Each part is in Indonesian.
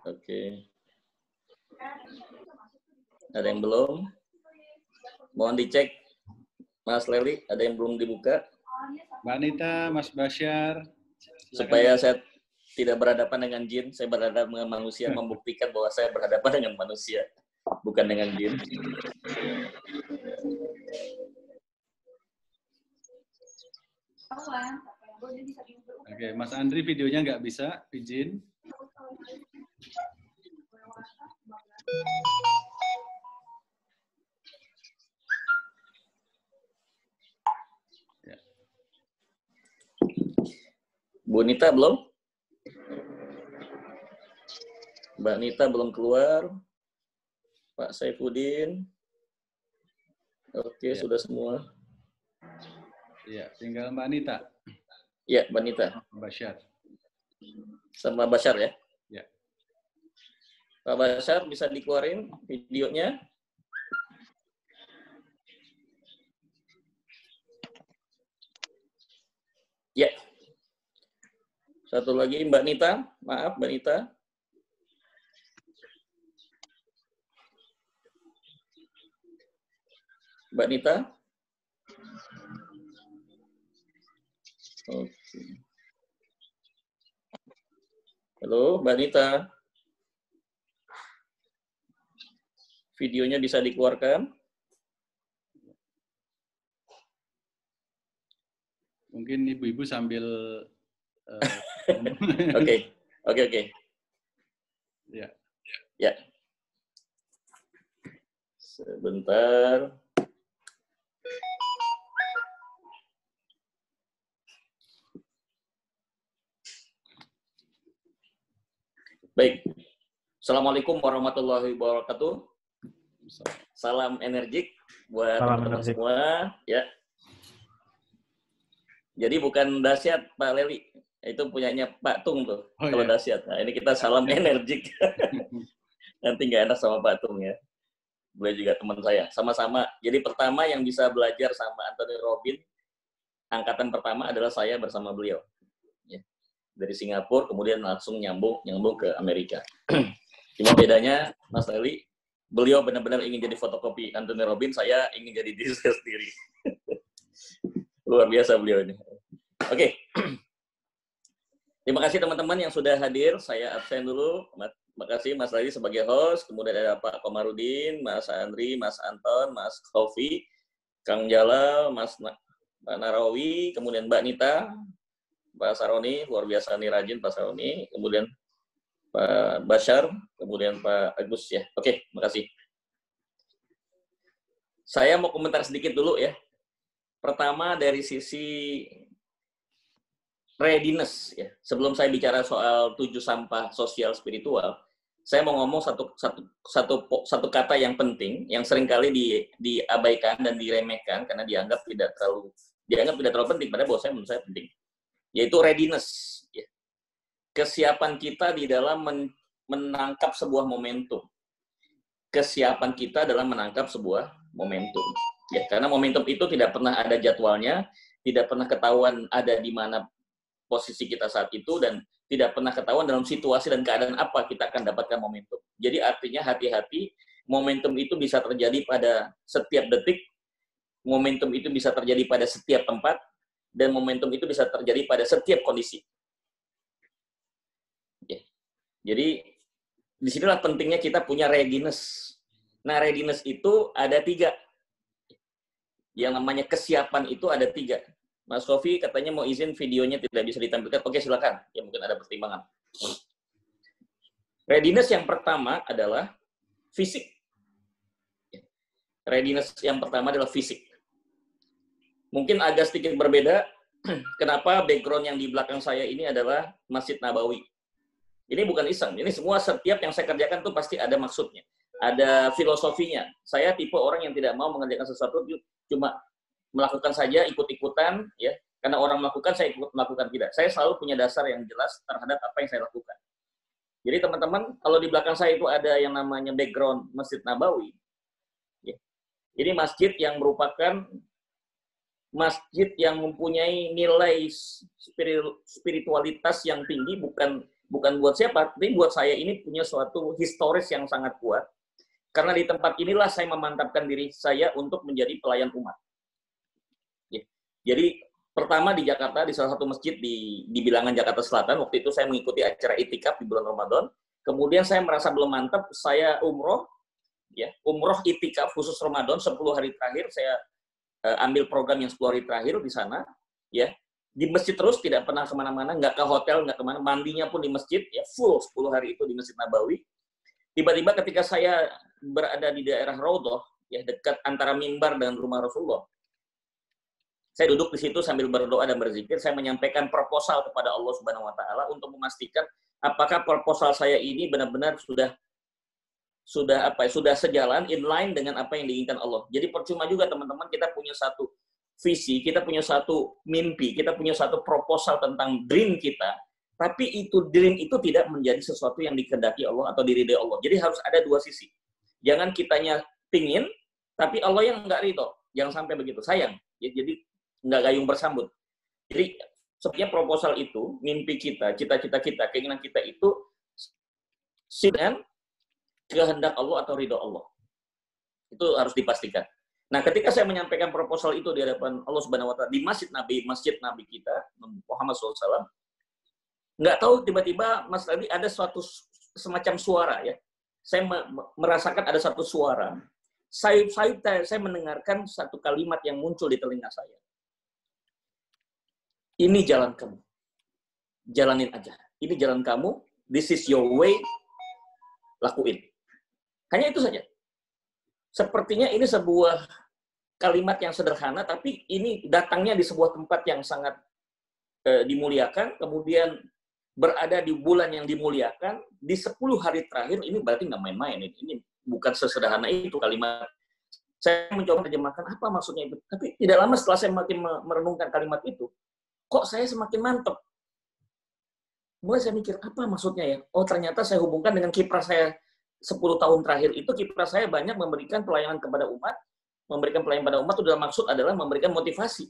Oke. Ada yang belum? Mohon dicek. Mas Leli, ada yang belum dibuka? Mbak Anita, Mas Basyar. Supaya saya tidak berhadapan dengan jin, saya berhadapan dengan manusia, membuktikan bahwa saya berhadapan dengan manusia, bukan dengan jin. Oke, Mas Andri videonya nggak bisa, izin. Bu Nita belum? Mbak Nita belum keluar. Pak Saifuddin. Oke, Ya. sudah semua. Iya, tinggal Mbak Anita. Ya, Mbak Nita. Basyar. Sama Basyar ya? Ya. Pak Basyar bisa dikeluarin videonya? Ya. Satu lagi Mbak Nita. Maaf Mbak Nita. Mbak Nita. Oke. Halo Mbak Nita. Videonya bisa dikeluarkan? Mungkin ibu-ibu sambil Oke. Ya. Ya. Sebentar. Baik. Assalamualaikum warahmatullahi wabarakatuh. Salam energik buat teman-teman semua. Ya. Jadi bukan dahsyat Pak Leli, itu punyanya Pak Tung tuh. Oh, kalau iya. dahsyat. Nah, ini kita salam energik. Nanti nggak enak sama Pak Tung ya. Boleh juga teman saya. Sama-sama. Jadi pertama yang bisa belajar sama Anthony Robbins, angkatan pertama adalah saya bersama beliau. Ya. Dari Singapura, kemudian langsung nyambung ke Amerika. Cuma bedanya, Mas Leli, beliau benar-benar ingin jadi fotokopi Anthony Robbins, saya ingin jadi diri saya sendiri. Luar biasa beliau ini. Oke. Terima kasih teman-teman yang sudah hadir. Saya absen dulu. Terima kasih Mas Leli sebagai host. Kemudian ada Pak Komarudin, Mas Andri, Mas Anton, Mas Khofi, Kang Jalal, Mas Narawi, kemudian Mbak Nita, Pak Saroni, luar biasa nih rajin Pak Saroni. Kemudian Pak Basyar, kemudian Pak Agus ya. Oke, terima kasih. Saya mau komentar sedikit dulu ya. Pertama dari sisi readiness ya. Sebelum saya bicara soal 7 sampah sosial spiritual, saya mau ngomong satu kata yang penting yang seringkali diabaikan dan diremehkan karena dianggap tidak terlalu penting, padahal menurut saya penting. Yaitu readiness ya. Kesiapan kita di dalam menangkap sebuah momentum. Kesiapan kita dalam menangkap sebuah momentum. Ya, karena momentum itu tidak pernah ada jadwalnya, tidak pernah ketahuan ada di mana posisi kita saat itu, dan tidak pernah ketahuan dalam situasi dan keadaan apa kita akan dapatkan momentum. Jadi artinya hati-hati, momentum itu bisa terjadi pada setiap detik, momentum itu bisa terjadi pada setiap tempat, dan momentum itu bisa terjadi pada setiap kondisi. Ya. Jadi disinilah pentingnya kita punya readiness. Nah, readiness itu ada 3. Yang namanya kesiapan itu ada 3. Mas Khofi katanya mau izin videonya tidak bisa ditampilkan. Oke, silakan. Ya mungkin ada pertimbangan. Readiness yang pertama adalah fisik. Readiness yang pertama adalah fisik. Mungkin agak sedikit berbeda. Kenapa background yang di belakang saya ini adalah Masjid Nabawi. Ini bukan iseng. Ini semua setiap yang saya kerjakan tuh pasti ada maksudnya. Ada filosofinya. Saya tipe orang yang tidak mau mengerjakan sesuatu cuma melakukan saja, ikut-ikutan, ya. Karena orang melakukan, saya ikut melakukan, tidak. Saya selalu punya dasar yang jelas terhadap apa yang saya lakukan. Jadi teman-teman, kalau di belakang saya itu ada yang namanya background Masjid Nabawi. Ya. Ini masjid yang merupakan masjid yang mempunyai nilai spiritualitas yang tinggi, bukan buat siapa, tapi buat saya ini punya suatu historis yang sangat kuat. Karena di tempat inilah saya memantapkan diri saya untuk menjadi pelayan umat. Jadi pertama di Jakarta, di salah satu masjid di Bilangan Jakarta Selatan, waktu itu saya mengikuti acara itikaf di bulan Ramadan. Kemudian saya merasa belum mantap, saya umroh itikaf khusus Ramadan 10 hari terakhir, saya ambil program yang 10 hari terakhir di sana, ya. Di masjid terus, tidak pernah kemana-mana, nggak ke hotel, nggak kemana, mandinya pun di masjid, ya full 10 hari itu di Masjid Nabawi. Tiba-tiba ketika saya berada di daerah Raudhah, ya dekat antara mimbar dengan rumah Rasulullah, saya duduk di situ sambil berdoa dan berzikir, saya menyampaikan proposal kepada Allah Subhanahu wa taala untuk memastikan apakah proposal saya ini benar-benar sudah sejalan, inline dengan apa yang diinginkan Allah. Jadi percuma juga teman-teman kita punya satu visi, kita punya satu mimpi, kita punya satu proposal tentang dream kita, tapi itu dream itu tidak menjadi sesuatu yang dikehendaki Allah atau diridhai Allah. Jadi harus ada dua sisi. Jangan kitanya pingin, tapi Allah yang nggak ridho. Jangan sampai begitu. Sayang. Ya, jadi nggak gayung bersambut. Jadi sebenarnya proposal itu, mimpi kita, cita-cita kita, keinginan kita itu dengan kehendak Allah atau ridho Allah. Itu harus dipastikan. Nah, ketika saya menyampaikan proposal itu di hadapan Allah Subhanahu wa taala di masjid Nabi kita, Muhammad SAW, nggak tahu tiba-tiba Mas tadi ada suatu semacam suara, ya. Saya merasakan ada satu suara. Saya mendengarkan satu kalimat yang muncul di telinga saya. Ini jalan kamu. Jalanin aja. Ini jalan kamu. This is your way. Lakuin. Hanya itu saja. Sepertinya ini sebuah kalimat yang sederhana, tapi ini datangnya di sebuah tempat yang sangat dimuliakan, kemudian berada di bulan yang dimuliakan, di 10 hari terakhir, ini berarti nggak main-main. Ini bukan sesederhana itu kalimat. Saya mencoba terjemahkan apa maksudnya itu. Tapi tidak lama setelah saya makin merenungkan kalimat itu, kok saya semakin mantap. Mulai saya mikir, apa maksudnya ya? Oh, ternyata saya hubungkan dengan kiprah saya 10 tahun terakhir itu, kiprah saya banyak memberikan pelayanan kepada umat. Memberikan pelayanan pada umat itu dalam maksud adalah memberikan motivasi.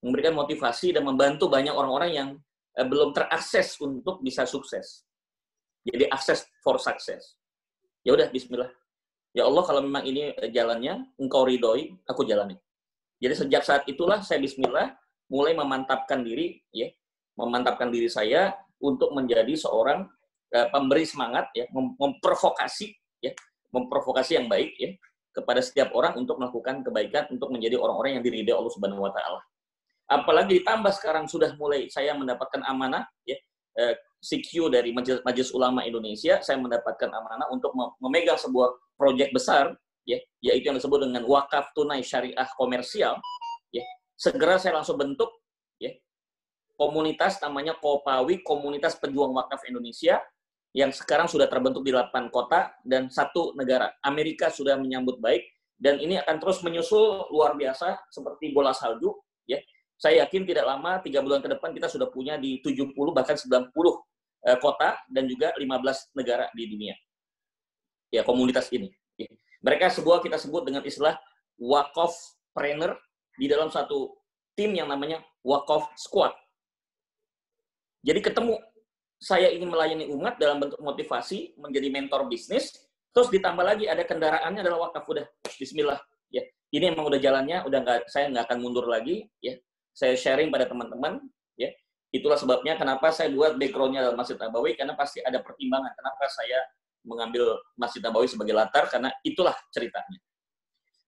Memberikan motivasi dan membantu banyak orang-orang yang belum terakses untuk bisa sukses. Jadi akses for success. Ya udah, bismillah. Ya Allah, kalau memang ini jalannya, Engkau ridhoi, aku jalani. Jadi sejak saat itulah saya bismillah mulai memantapkan diri, ya, memantapkan diri saya untuk menjadi seorang pemberi semangat, ya, memprovokasi yang baik, ya, kepada setiap orang untuk melakukan kebaikan, untuk menjadi orang-orang yang diridhai Allah Subhanahu wa taala. Apalagi ditambah sekarang sudah mulai saya mendapatkan amanah, ya, CQ dari Majelis Ulama Indonesia, saya mendapatkan amanah untuk memegang sebuah proyek besar, ya, yaitu yang disebut dengan wakaf tunai syariah komersial, ya. Segera saya langsung bentuk, ya, komunitas namanya Kopawi, Komunitas Pejuang Wakaf Indonesia, yang sekarang sudah terbentuk di 8 kota dan 1 negara. Amerika sudah menyambut baik, dan ini akan terus menyusul luar biasa seperti bola salju, ya. Saya yakin tidak lama, 3 bulan ke depan kita sudah punya di 70 bahkan 90 kota dan juga 15 negara di dunia. Ya, komunitas ini. Ya. Mereka kita sebut dengan istilah wakafpreneur di dalam satu tim yang namanya Wakaf Squad. Jadi ketemu, saya ingin melayani umat dalam bentuk motivasi, menjadi mentor bisnis, terus ditambah lagi ada kendaraannya adalah wakaf. Udah, bismillah. Ya, ini emang udah jalannya, saya nggak akan mundur lagi. Ya, saya sharing pada teman-teman. Ya, itulah sebabnya kenapa saya buat background-nya dalam Masjid Nabawi, karena pasti ada pertimbangan kenapa saya mengambil Masjid Nabawi sebagai latar, karena itulah ceritanya.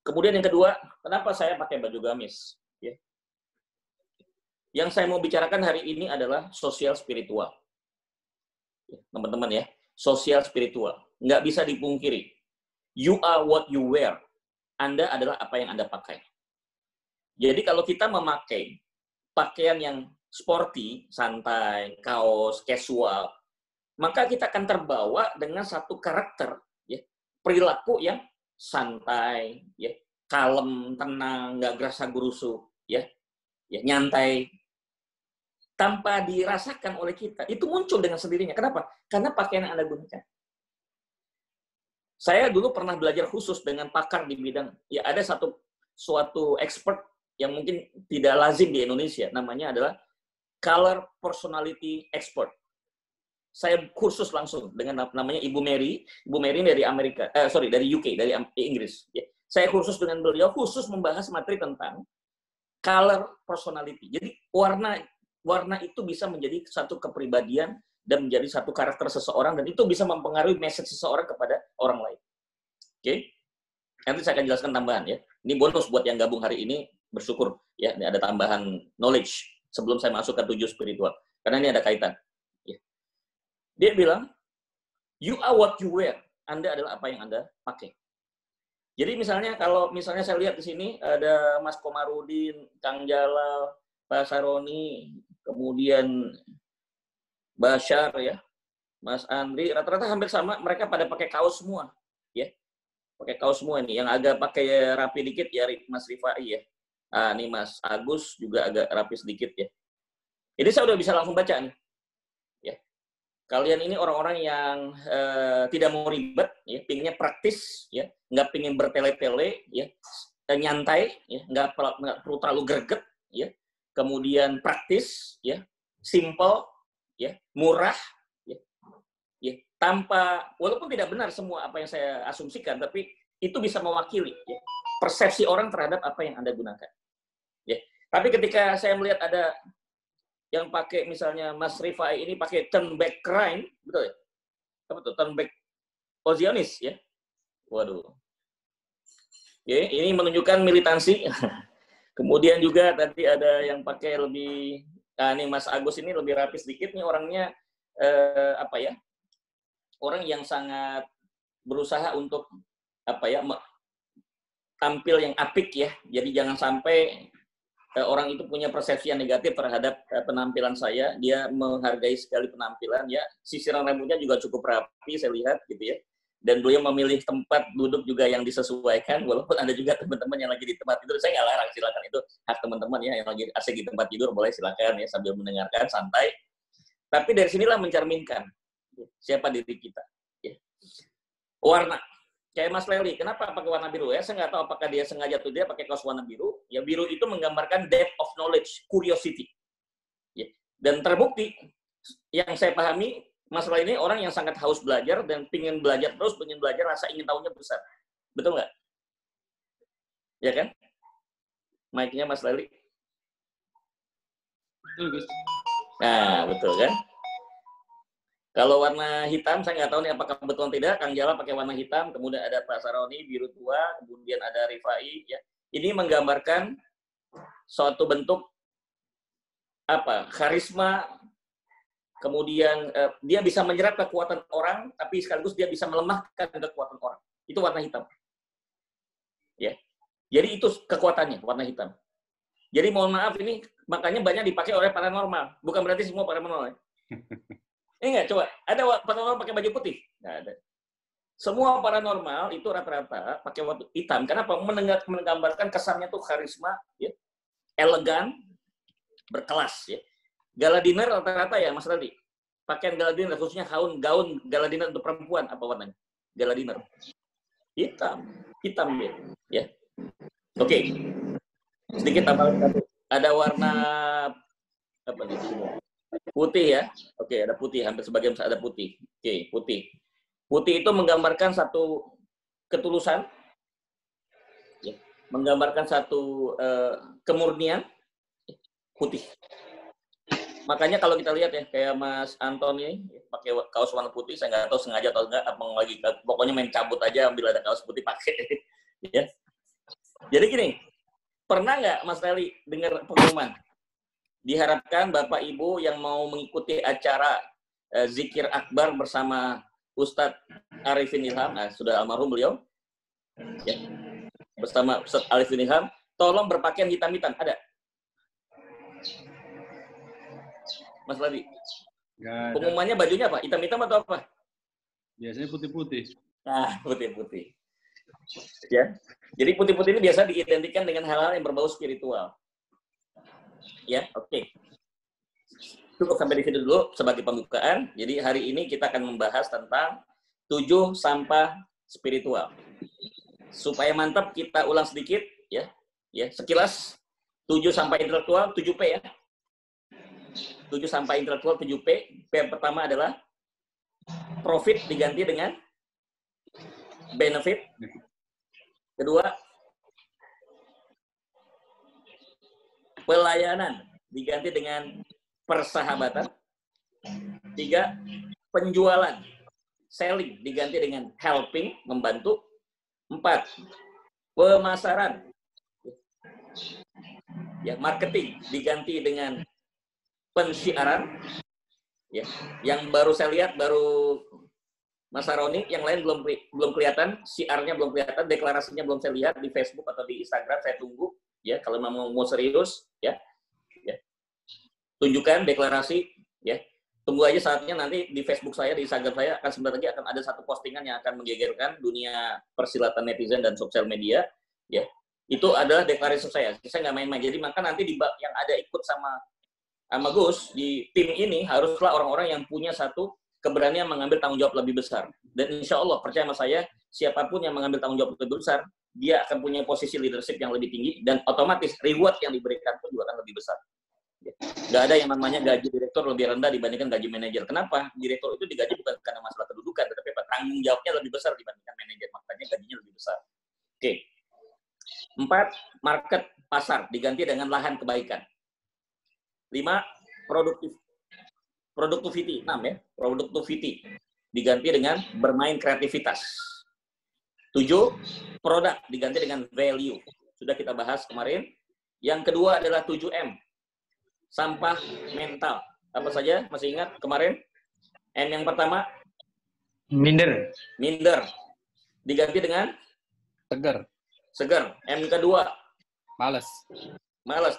Kemudian yang kedua, kenapa saya pakai baju gamis? Ya. Yang saya mau bicarakan hari ini adalah sosial spiritual. Teman-teman, ya, sosial spiritual. Nggak bisa dipungkiri. You are what you wear. Anda adalah apa yang Anda pakai. Jadi kalau kita memakai pakaian yang sporty, santai, kaos, casual, maka kita akan terbawa dengan satu karakter, ya, perilaku yang santai, ya, kalem, tenang, nggak gerasa-gerusu, ya, nyantai, tanpa dirasakan oleh kita. Itu muncul dengan sendirinya. Kenapa? Karena pakaian yang Anda gunakan. Saya dulu pernah belajar khusus dengan pakar di bidang, ya, ada satu suatu expert yang mungkin tidak lazim di Indonesia. Namanya adalah Color Personality Expert. Saya kursus langsung dengan namanya Ibu Mary. Ibu Mary dari Amerika, dari UK, dari Inggris. Ya. Saya kursus dengan beliau khusus membahas materi tentang color personality. Jadi warna itu bisa menjadi satu kepribadian dan menjadi satu karakter seseorang, dan itu bisa mempengaruhi message seseorang kepada orang lain. Oke? Nanti saya akan jelaskan tambahan ya. Ini bonus buat yang gabung hari ini, bersyukur ya. Ini ada tambahan knowledge sebelum saya masuk ke 7 spiritual. Karena ini ada kaitan. Ya. Dia bilang, you are what you wear. Anda adalah apa yang Anda pakai. Jadi kalau misalnya saya lihat di sini ada Mas Komarudin, Kang Jalal, Pak Saroni, kemudian Bashar ya, Mas Andri, rata-rata hampir sama, mereka pada pakai kaos semua, ya. Pakai kaos semua nih, yang agak pakai rapi dikit ya Mas Rifai ya. Ah, nih Mas Agus juga agak rapi sedikit ya. Jadi saya udah bisa langsung baca nih. Ya. Kalian ini orang-orang yang tidak mau ribet, ya, pinginnya praktis, ya, nggak pingin bertele-tele, ya, nyantai, ya, nggak perlu terlalu greget, ya, kemudian praktis, ya, simple, ya, murah, ya, ya, tanpa, walaupun tidak benar semua apa yang saya asumsikan, tapi itu bisa mewakili ya, persepsi orang terhadap apa yang Anda gunakan. Ya. Tapi ketika saya melihat ada yang pakai misalnya Mas Rifai ini pakai turn back crime, betul ya? Apa tuh turn back Ozionis ya? Waduh. Ya, ini menunjukkan militansi. Kemudian juga tadi ada yang pakai lebih, nah ini Mas Agus ini lebih rapi sedikit nih orangnya, apa ya? Orang yang sangat berusaha untuk apa ya? Tampil yang apik ya. Jadi jangan sampai orang itu punya persepsi yang negatif terhadap penampilan saya. Dia menghargai sekali penampilan ya. Sisiran rambutnya juga cukup rapi saya lihat gitu ya. Dan beliau memilih tempat duduk juga yang disesuaikan, walaupun ada juga teman-teman yang lagi di tempat tidur. Saya nggak larang, silakan, itu hak teman-teman ya, yang lagi asik di tempat tidur boleh silakan ya sambil mendengarkan santai. Tapi dari sinilah mencerminkan siapa diri kita. Ya. Warna. Kayak Mas Leli, kenapa pakai warna biru ya? Saya nggak tahu apakah dia sengaja atau dia pakai kaos warna biru. Ya, biru itu menggambarkan depth of knowledge, curiosity. Ya. Dan terbukti, yang saya pahami, Mas Leli ini orang yang sangat haus belajar dan ingin belajar terus, ingin belajar, rasa ingin tahunya besar. Betul nggak? Ya kan? Mic-nya Mas Leli. Betul, Gus. Nah, betul kan? Kalau warna hitam, saya nggak tahu nih apakah betul atau tidak. Kang Jala pakai warna hitam, kemudian ada Pak Saroni, biru tua, kemudian ada Rifai. Ya. Ini menggambarkan suatu bentuk apa? Karisma, kemudian dia bisa menyerap kekuatan orang, tapi sekaligus dia bisa melemahkan kekuatan orang. Itu warna hitam. Ya. Jadi itu kekuatannya, warna hitam. Jadi mohon maaf ini, makanya banyak dipakai oleh paranormal. Bukan berarti semua paranormal. Ya. Enggak, coba. Ada paranormal pakai baju putih? Nggak ada. Semua paranormal itu rata-rata pakai baju hitam. Kenapa? Menggambarkan kesannya tuh karisma, ya, elegan, berkelas. Ya. Gala dinner rata-rata ya, Mas Radi. Pakaian gala dinner, khususnya gaun gala dinner untuk perempuan, apa warnanya? Gala dinner. Hitam. Hitam dia. Ya. Oke. Sedikit tambahan satu. Ada warna apa nih? Putih ya. Oke, ada putih, hampir sebagian ada putih. Oke, putih. Putih itu menggambarkan satu ketulusan, ya, menggambarkan satu kemurnian, putih. Makanya kalau kita lihat ya, kayak Mas Anton ini pakai kaos warna putih, saya nggak tahu sengaja atau enggak, lagi pokoknya main cabut aja ambil ada kaos putih pakai. Ya. Jadi gini, pernah nggak Mas Leli dengar pengumuman? Diharapkan Bapak Ibu yang mau mengikuti acara Zikir Akbar bersama Ustadz Arifin Ilham, sudah almarhum beliau, ya, bersama Ustadz Arifin Ilham, tolong berpakaian hitam-hitam. Ada? Mas Ladi? Pengumumannya bajunya apa? Hitam-hitam atau apa? Biasanya putih-putih. Nah, putih-putih. Ya. Jadi putih-putih ini biasa diidentikan dengan hal-hal yang berbau spiritual. Ya, oke. Cukup sampai di situ dulu sebagai pembukaan. Jadi hari ini kita akan membahas tentang 7 sampah spiritual. Supaya mantap kita ulang sedikit ya. Ya, sekilas 7 sampai intelektual 7P ya. 7 sampai intelektual 7P. P yang pertama adalah profit diganti dengan benefit. Kedua, pelayanan diganti dengan persahabatan. 3, penjualan, selling diganti dengan helping, membantu. 4, pemasaran, ya, marketing diganti dengan pensiaran. Ya, yang baru saya lihat baru Mas Aroni, yang lain belum kelihatan, siarnya belum kelihatan, deklarasinya belum saya lihat di Facebook atau di Instagram. Saya tunggu ya, kalau mau serius ya, tunjukkan deklarasi ya. Tunggu aja saatnya, nanti di Facebook saya, di Instagram saya akan sebentar lagi akan ada satu postingan yang akan menggegerkan dunia persilatan netizen dan sosial media ya. Itu adalah deklarasi saya nggak main-main. Jadi maka nanti yang ada ikut sama Gus di tim ini haruslah orang-orang yang punya satu keberanian mengambil tanggung jawab lebih besar. Dan insya Allah, percaya sama saya, siapapun yang mengambil tanggung jawab lebih besar, dia akan punya posisi leadership yang lebih tinggi, dan otomatis reward yang diberikan pun juga akan lebih besar. Nggak ada yang namanya gaji direktur lebih rendah dibandingkan gaji manajer. Kenapa? Direktur itu digaji bukan karena masalah kedudukan, tetapi tanggung jawabnya lebih besar dibandingkan manajer, makanya gajinya lebih besar. Oke. 4, market, pasar, diganti dengan lahan kebaikan. 5, productivity. 6 ya, productivity diganti dengan bermain kreativitas. 7, produk diganti dengan value. Sudah kita bahas kemarin. Yang kedua adalah 7M. Sampah mental. Apa saja? Masih ingat kemarin? M yang pertama? Minder. Diganti dengan? Seger. M kedua? Males.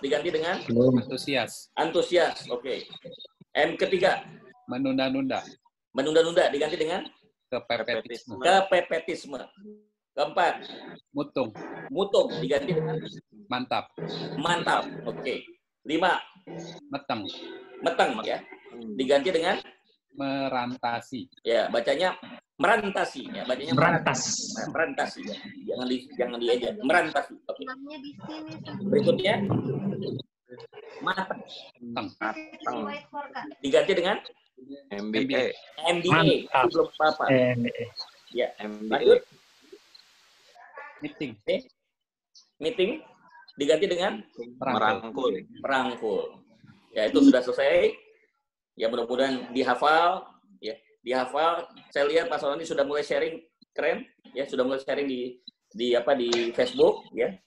Diganti dengan? Antusias. Oke. M ketiga? Menunda-nunda. Diganti dengan? Kepepetisme. Keempat? Mutung. Diganti dengan? Mantap. Oke. 5, Meteng ya. Diganti dengan? Merantasi. Ya, bacanya merantasi ya, bacanya merantasi ya. Jangan diejek, merantasi. Oke. Berikutnya matang. Diganti dengan? MBA. Belum apa-apa. Ya, lanjut. Meeting diganti dengan? Merangkul. Ya, itu sudah selesai. Ya, mudah-mudahan dihafal. Ya, dihafal. Saya lihat Pak Solani sudah mulai sharing, keren. Ya, sudah mulai sharing di Facebook. Ya,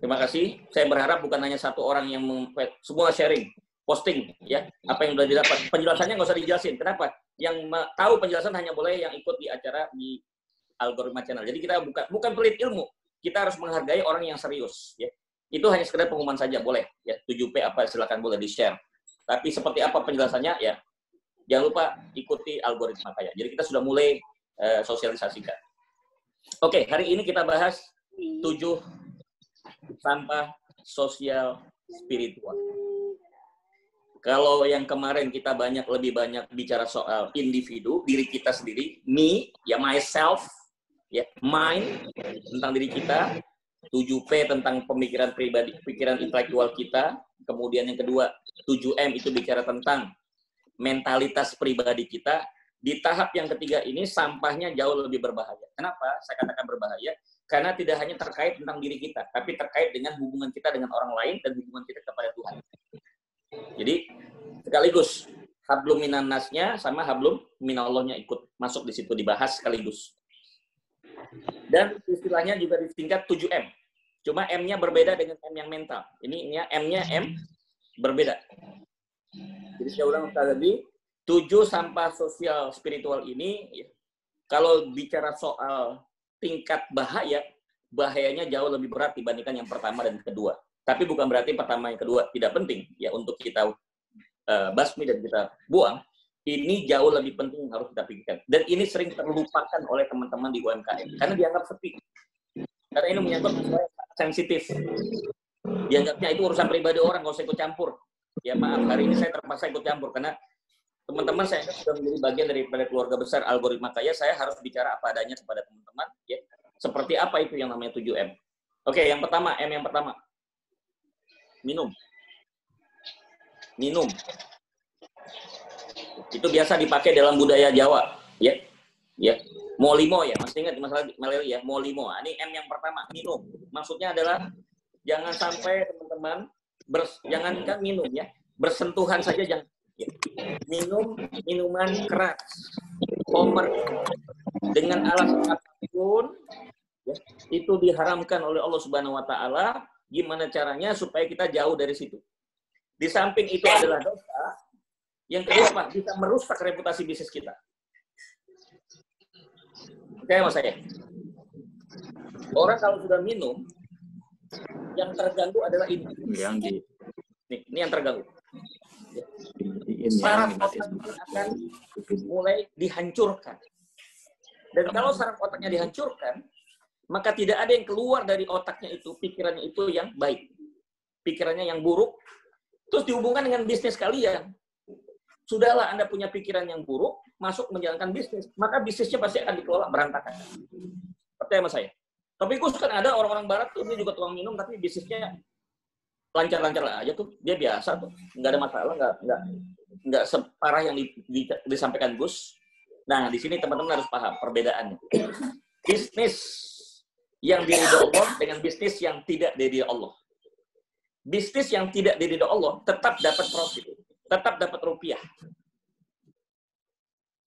terima kasih. Saya berharap bukan hanya satu orang yang semua sharing, posting. Ya, apa yang sudah didapat. Penjelasannya nggak usah dijelasin. Kenapa? Yang tahu penjelasan hanya boleh yang ikut di acara di Algoritma Channel. Jadi kita bukan pelit ilmu. Kita harus menghargai orang yang serius. Ya. Itu hanya sekedar pengumuman saja, boleh. Ya, 7P apa, silakan boleh di-share. Tapi seperti apa penjelasannya, ya jangan lupa ikuti algoritma kaya. Jadi kita sudah mulai sosialisasikan. Oke, hari ini kita bahas 7 sampah sosial spiritual. Kalau yang kemarin kita lebih banyak bicara soal individu, diri kita sendiri, me, ya myself, ya mine, tentang diri kita. 7P tentang pemikiran pribadi, pikiran intelektual kita. Kemudian yang kedua, 7M itu bicara tentang mentalitas pribadi kita. Di tahap yang ketiga ini, sampahnya jauh lebih berbahaya. Kenapa saya katakan berbahaya? Karena tidak hanya terkait tentang diri kita, tapi terkait dengan hubungan kita dengan orang lain dan hubungan kita kepada Tuhan. Jadi, sekaligus hablum minan nasnya sama hablum minallahnya ikut masuk di situ, dibahas sekaligus. Dan istilahnya juga disingkat 7M. Cuma M-nya berbeda dengan M yang mental. Ini M-nya M berbeda. Jadi saya ulang sekali lagi, 7 sampah sosial spiritual ini, ya, kalau bicara soal tingkat bahayanya jauh lebih berat dibandingkan yang pertama dan kedua. Tapi bukan berarti pertama yang kedua tidak penting ya untuk kita basmi dan kita buang. Ini jauh lebih penting harus kita pikirkan. Dan ini sering terlupakan oleh teman-teman di UMKM. Karena dianggap sepi. Karena ini menyangkut masalah sensitif. Dianggapnya itu urusan pribadi orang, nggak usah ikut campur. Ya maaf, hari ini saya terpaksa ikut campur. Karena teman-teman saya sudah menjadi bagian daripada keluarga besar Algoritma Kaya. Saya harus bicara apa adanya kepada teman-teman. Ya. Seperti apa itu yang namanya 7M. Oke, yang pertama, M yang pertama. Minum. Minum. Itu biasa dipakai dalam budaya Jawa. Ya. Ya. Molimo ya, masih ingat masalah Maleri ya, molimo. Ini M yang pertama, minum. Maksudnya adalah jangan sampai teman-teman jangankan minum ya, bersentuhan saja jangan. Ya. Minum minuman keras, homer dengan alasan apapun, ya, itu diharamkan oleh Allah Subhanahu Wa Taala. Gimana caranya supaya kita jauh dari situ? Di samping itu adalah dosa. Yang kedua apa? Bisa merusak reputasi bisnis kita. Oke, mas saya. Orang kalau sudah minum, yang terganggu adalah ini. Ini yang terganggu. Saraf otaknya akan mulai dihancurkan. Dan kalau saraf otaknya dihancurkan, maka tidak ada yang keluar dari otaknya itu, pikirannya itu yang baik. Pikirannya yang buruk, terus dihubungkan dengan bisnis kalian. Sudahlah Anda punya pikiran yang buruk, masuk menjalankan bisnis, maka bisnisnya pasti akan dikelola berantakan. Percaya sama saya. Tapi Gus, kan ada orang-orang barat tuh, dia juga tukang minum, tapi bisnisnya lancar-lancar aja tuh. Dia biasa tuh, nggak ada masalah, nggak separah yang disampaikan Gus. Nah, di sini teman-teman harus paham perbedaannya. Bisnis yang diridhoi Allah dengan bisnis yang tidak diridhoi Allah. Bisnis yang tidak diridhoi Allah tetap dapat profit, tetap dapat rupiah.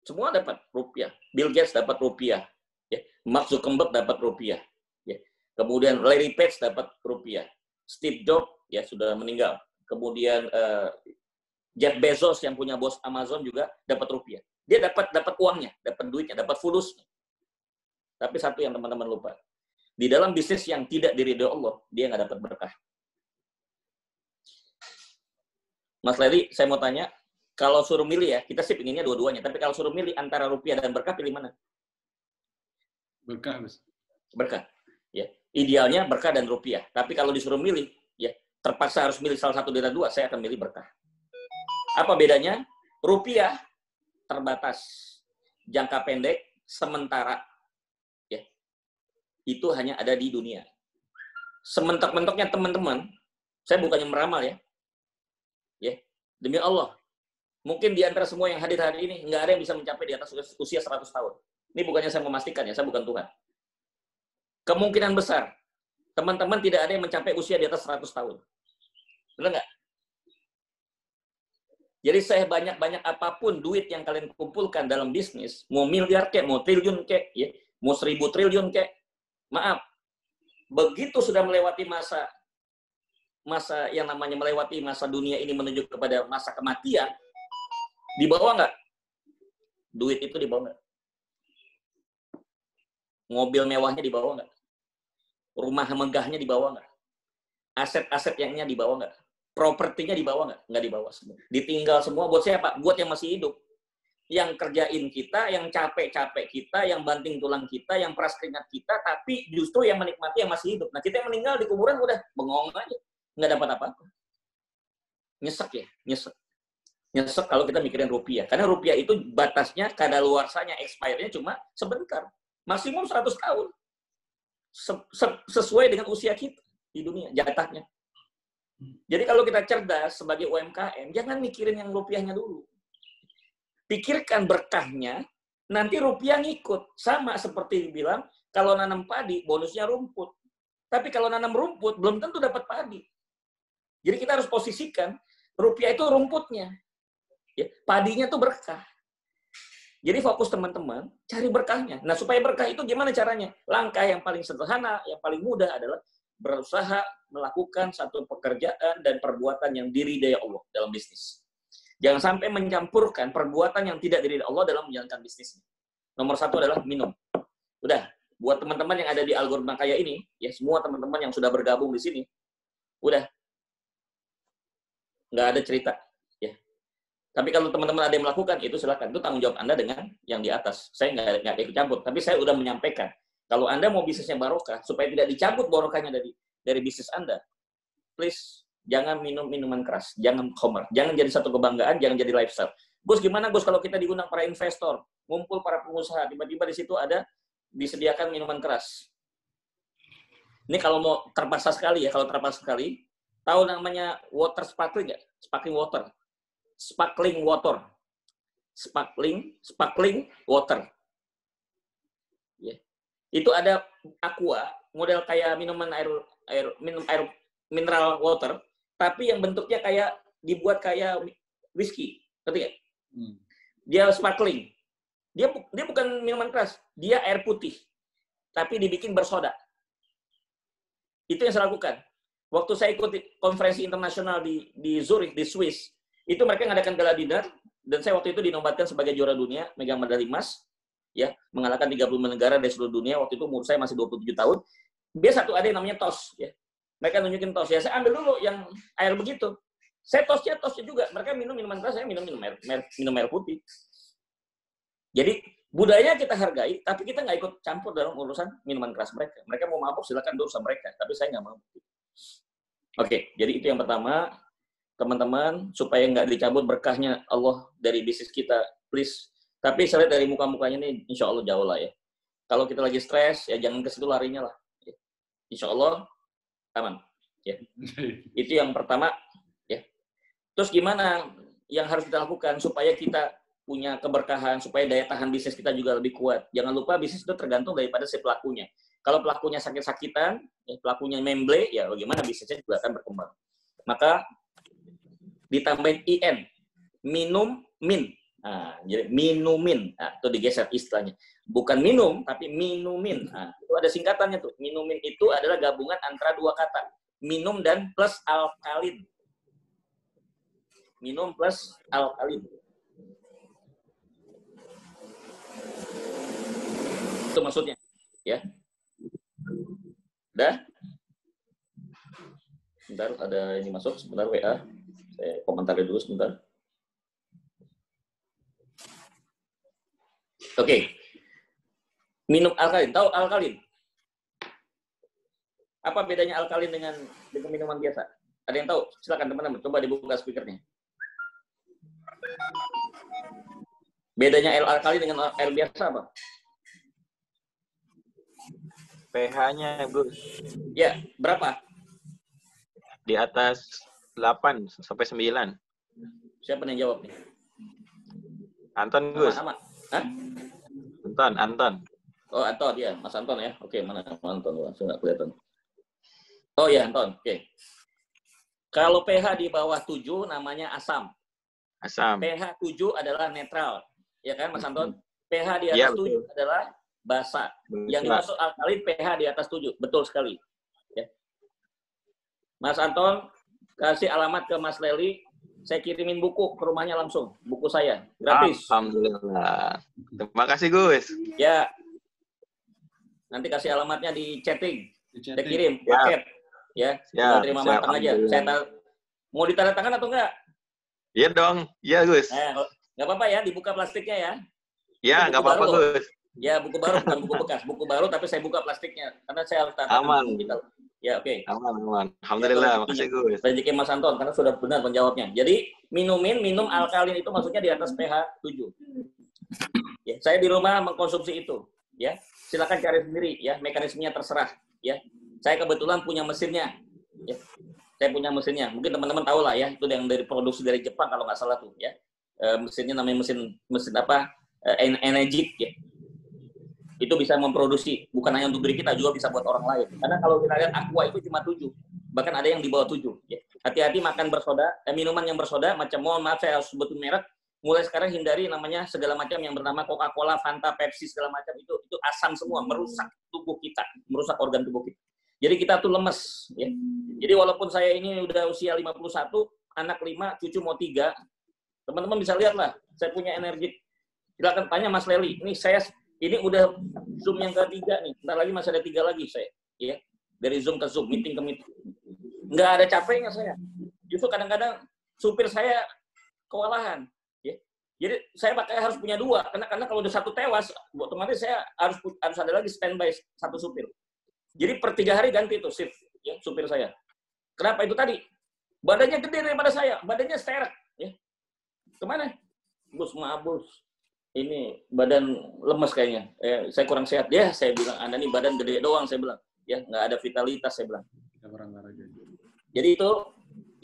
Semua dapat rupiah. Bill Gates dapat rupiah. Ya. Mark Zuckerberg dapat rupiah. Ya. Kemudian Larry Page dapat rupiah. Steve Jobs ya sudah meninggal. Kemudian Jeff Bezos yang punya bos Amazon juga dapat rupiah. Dia dapat uangnya, dapat duitnya, dapat fulusnya. Tapi satu yang teman-teman lupa. Di dalam bisnis yang tidak diridhoi Allah, dia nggak dapat berkah. Mas Larry, saya mau tanya, kalau suruh milih ya, kita sih pinginnya dua-duanya, tapi kalau suruh milih antara rupiah dan berkah, pilih mana? Berkah, Mas. Berkah. Ya. Idealnya berkah dan rupiah. Tapi kalau disuruh milih, ya terpaksa harus milih salah satu dari dua, saya akan milih berkah. Apa bedanya? Rupiah terbatas, jangka pendek, sementara. Ya. Itu hanya ada di dunia. Sementok-mentoknya teman-teman, saya bukannya meramal ya. Ya, demi Allah. Mungkin di antara semua yang hadir hari ini, nggak ada yang bisa mencapai di atas usia 100 tahun. Ini bukannya saya memastikan ya, saya bukan Tuhan. Kemungkinan besar, teman-teman tidak ada yang mencapai usia di atas 100 tahun. Benar nggak? Jadi saya banyak-banyak apapun duit yang kalian kumpulkan dalam bisnis, mau miliar kek, mau triliun kek, ya, mau 1000 triliun kek, maaf, begitu sudah melewati masa yang namanya melewati masa dunia ini menuju kepada masa kematian, dibawa nggak? Duit itu dibawa nggak? Mobil mewahnya dibawa nggak? Rumah megahnya dibawa nggak? Aset-aset yangnya dibawa nggak? Propertinya dibawa nggak? Nggak dibawa semua. Ditinggal semua buat siapa? Buat yang masih hidup. Yang kerjain kita, yang capek-capek kita, yang banting tulang kita, yang peras keringat kita, tapi justru yang menikmati yang masih hidup. Nah, kita yang meninggal di kuburan udah bengong aja. Nggak dapat apa-apa. Nyesek ya? Nyesek. Nyesek kalau kita mikirin rupiah. Karena rupiah itu batasnya, kadaluarsanya, expirednya cuma sebentar. Maksimum 100 tahun. Sesuai dengan usia kita di dunia, jatahnya. Jadi kalau kita cerdas sebagai UMKM, jangan mikirin yang rupiahnya dulu. Pikirkan berkahnya, nanti rupiah ngikut. Sama seperti dibilang, kalau nanam padi, bonusnya rumput. Tapi kalau nanam rumput, belum tentu dapat padi. Jadi kita harus posisikan, rupiah itu rumputnya. Ya, padinya tuh berkah. Jadi fokus teman-teman, cari berkahnya. Nah, supaya berkah itu gimana caranya? Langkah yang paling sederhana, yang paling mudah adalah berusaha melakukan satu pekerjaan dan perbuatan yang diridhai Allah dalam bisnis. Jangan sampai mencampurkan perbuatan yang tidak diridhai Allah dalam menjalankan bisnisnya. Nomor satu adalah minum. Udah, buat teman-teman yang ada di algoritma kaya ini, ya semua teman-teman yang sudah bergabung di sini, udah, nggak ada cerita. Ya. Tapi kalau teman-teman ada yang melakukan, itu silakan. Itu tanggung jawab Anda dengan yang di atas. Saya nggak ikut campur, tapi saya udah menyampaikan. Kalau Anda mau bisnisnya barokah, supaya tidak dicabut barokahnya dari bisnis Anda, please, jangan minum minuman keras, jangan khamar, jangan jadi satu kebanggaan, jangan jadi lifestyle. Gus, gimana Gus kalau kita diundang para investor, ngumpul para pengusaha, tiba-tiba di situ ada disediakan minuman keras. Ini kalau mau terpaksa sekali ya, kalau terpaksa sekali, Tahu namanya water sparkling nggak? Sparkling water. Sparkling water. Sparkling water. Ya. Itu ada aqua, model kayak minuman air mineral water, tapi yang bentuknya kayak dibuat kayak whisky, ngerti nggak? Dia sparkling. Dia bukan minuman keras, dia air putih, tapi dibikin bersoda. Itu yang saya lakukan. Waktu saya ikut konferensi internasional di Zurich, di Swiss, itu mereka ngadakan gala dinner, dan saya waktu itu dinobatkan sebagai juara dunia, megang medali emas, ya, mengalahkan 35 negara dari seluruh dunia. Waktu itu umur saya masih 27 tahun. Dia satu ada yang namanya tos, ya. Mereka nunjukin tos, ya. Saya ambil dulu yang air begitu. Saya tosnya juga. Mereka minum minuman keras, saya minum air putih. Jadi budayanya kita hargai, tapi kita nggak ikut campur dalam urusan minuman keras mereka. Mereka mau mabuk silakan dosa mereka, tapi saya nggak mau. Oke, jadi itu yang pertama, teman-teman, supaya nggak dicabut berkahnya Allah dari bisnis kita, please. Tapi saya lihat dari muka-mukanya nih, insya Allah jauh lah ya. Kalau kita lagi stres, ya jangan ke situ larinya lah. Insya Allah aman. Ya. Itu yang pertama. Ya. Terus gimana yang harus kita lakukan supaya kita punya keberkahan, supaya daya tahan bisnis kita juga lebih kuat. Jangan lupa bisnis itu tergantung daripada si pelakunya. Kalau pelakunya sakit-sakitan, ya, pelakunya memble, ya bagaimana bisnisnya juga akan berkembang. Maka ditambahin IN, minum, min. Nah, jadi minumin, nah, itu digeser istilahnya. Bukan minum, tapi minumin. Nah, itu ada singkatannya tuh. Minumin itu adalah gabungan antara dua kata. Minum dan plus alkalin. Minum plus alkalin. Itu maksudnya, ya. Udah? Sebentar, ada ini masuk. Sebentar, WA. Saya komentari dulu sebentar. Oke. Minum alkalin. Tahu alkalin? Apa bedanya alkalin dengan minuman biasa? Ada yang tahu? Silakan teman-teman, coba dibuka speakernya. Bedanya air alkalin dengan air biasa apa? pH-nya, Gus. Ya, berapa? Di atas 8 sampai 9. Siapa yang jawab nih? Anton, Gus. Hah? Anton. Oh, Anton ya, Mas Anton ya. Oke, mana Anton? Wah, saya nggak kelihatan. Oh ya, Anton. Oke. Kalau pH di bawah 7 namanya asam. Asam. pH 7 adalah netral. Ya kan, Mas Anton? pH di atas 7 adalah basa. Yang dimaksud alkalin pH di atas 7. Betul sekali. Ya. Mas Anton, kasih alamat ke Mas Leli. Saya kirimin buku ke rumahnya langsung. Buku saya. Gratis. Alhamdulillah. Terima kasih, Gus. Ya. Nanti kasih alamatnya di chatting. Saya kirim paket. Ya. Terima matang aja. Mau ditandatangan atau enggak? Iya dong. Iya, Gus. Nggak apa-apa ya. Dibuka plastiknya ya. Ya, nggak apa-apa, Gus. Ya, buku baru, bukan buku bekas. Buku baru, tapi saya buka plastiknya. Karena saya harus tanda aman. Ya, oke. Aman. Alhamdulillah, makasih, Gus. Rezeki Mas Anton, karena sudah benar menjawabnya. Jadi, minum alkalin itu maksudnya di atas pH 7. Ya, saya di rumah mengkonsumsi itu. Ya, silakan cari sendiri. Ya, mekanismenya terserah. Ya, saya kebetulan punya mesinnya. Ya, saya punya mesinnya. Mungkin teman-teman tahu lah ya, itu yang dari produksi dari Jepang kalau nggak salah tuh. Ya, mesinnya namanya mesin apa? Energik. Ya. Itu bisa memproduksi, bukan hanya untuk diri kita, juga bisa buat orang lain. Karena kalau kita lihat aqua itu cuma 7, bahkan ada yang di bawah 7. Ya. Hati-hati makan bersoda, minuman yang bersoda, macam mohon maaf saya harus sebutin merek, mulai sekarang hindari namanya segala macam yang bernama Coca-Cola, Fanta, Pepsi, segala macam itu asam semua, merusak tubuh kita, merusak organ tubuh kita. Jadi kita tuh lemes. Ya. Jadi walaupun saya ini udah usia 51, anak 5, cucu mau 3, teman-teman bisa lihat lah, saya punya energi. Silakan tanya Mas Leli, ini udah Zoom yang ketiga nih. Ntar lagi masih ada 3 lagi saya. Ya. Dari Zoom ke Zoom, meeting ke meeting. Nggak ada capeknya saya. Justru kadang-kadang supir saya kewalahan. Ya. Jadi saya harus punya 2. Karena kalau udah 1 tewas, otomatis saya harus ada lagi standby 1 supir. Jadi per 3 hari ganti tuh shift. Ya, supir saya. Kenapa itu tadi? Badannya gede daripada saya. Badannya sterek. Ya. Kemana? Bus mabus. Ini badan lemes kayaknya. Saya kurang sehat. Ya, saya bilang, Anda nih badan gede doang, saya bilang. Ya, nggak ada vitalitas, saya bilang. Jadi itu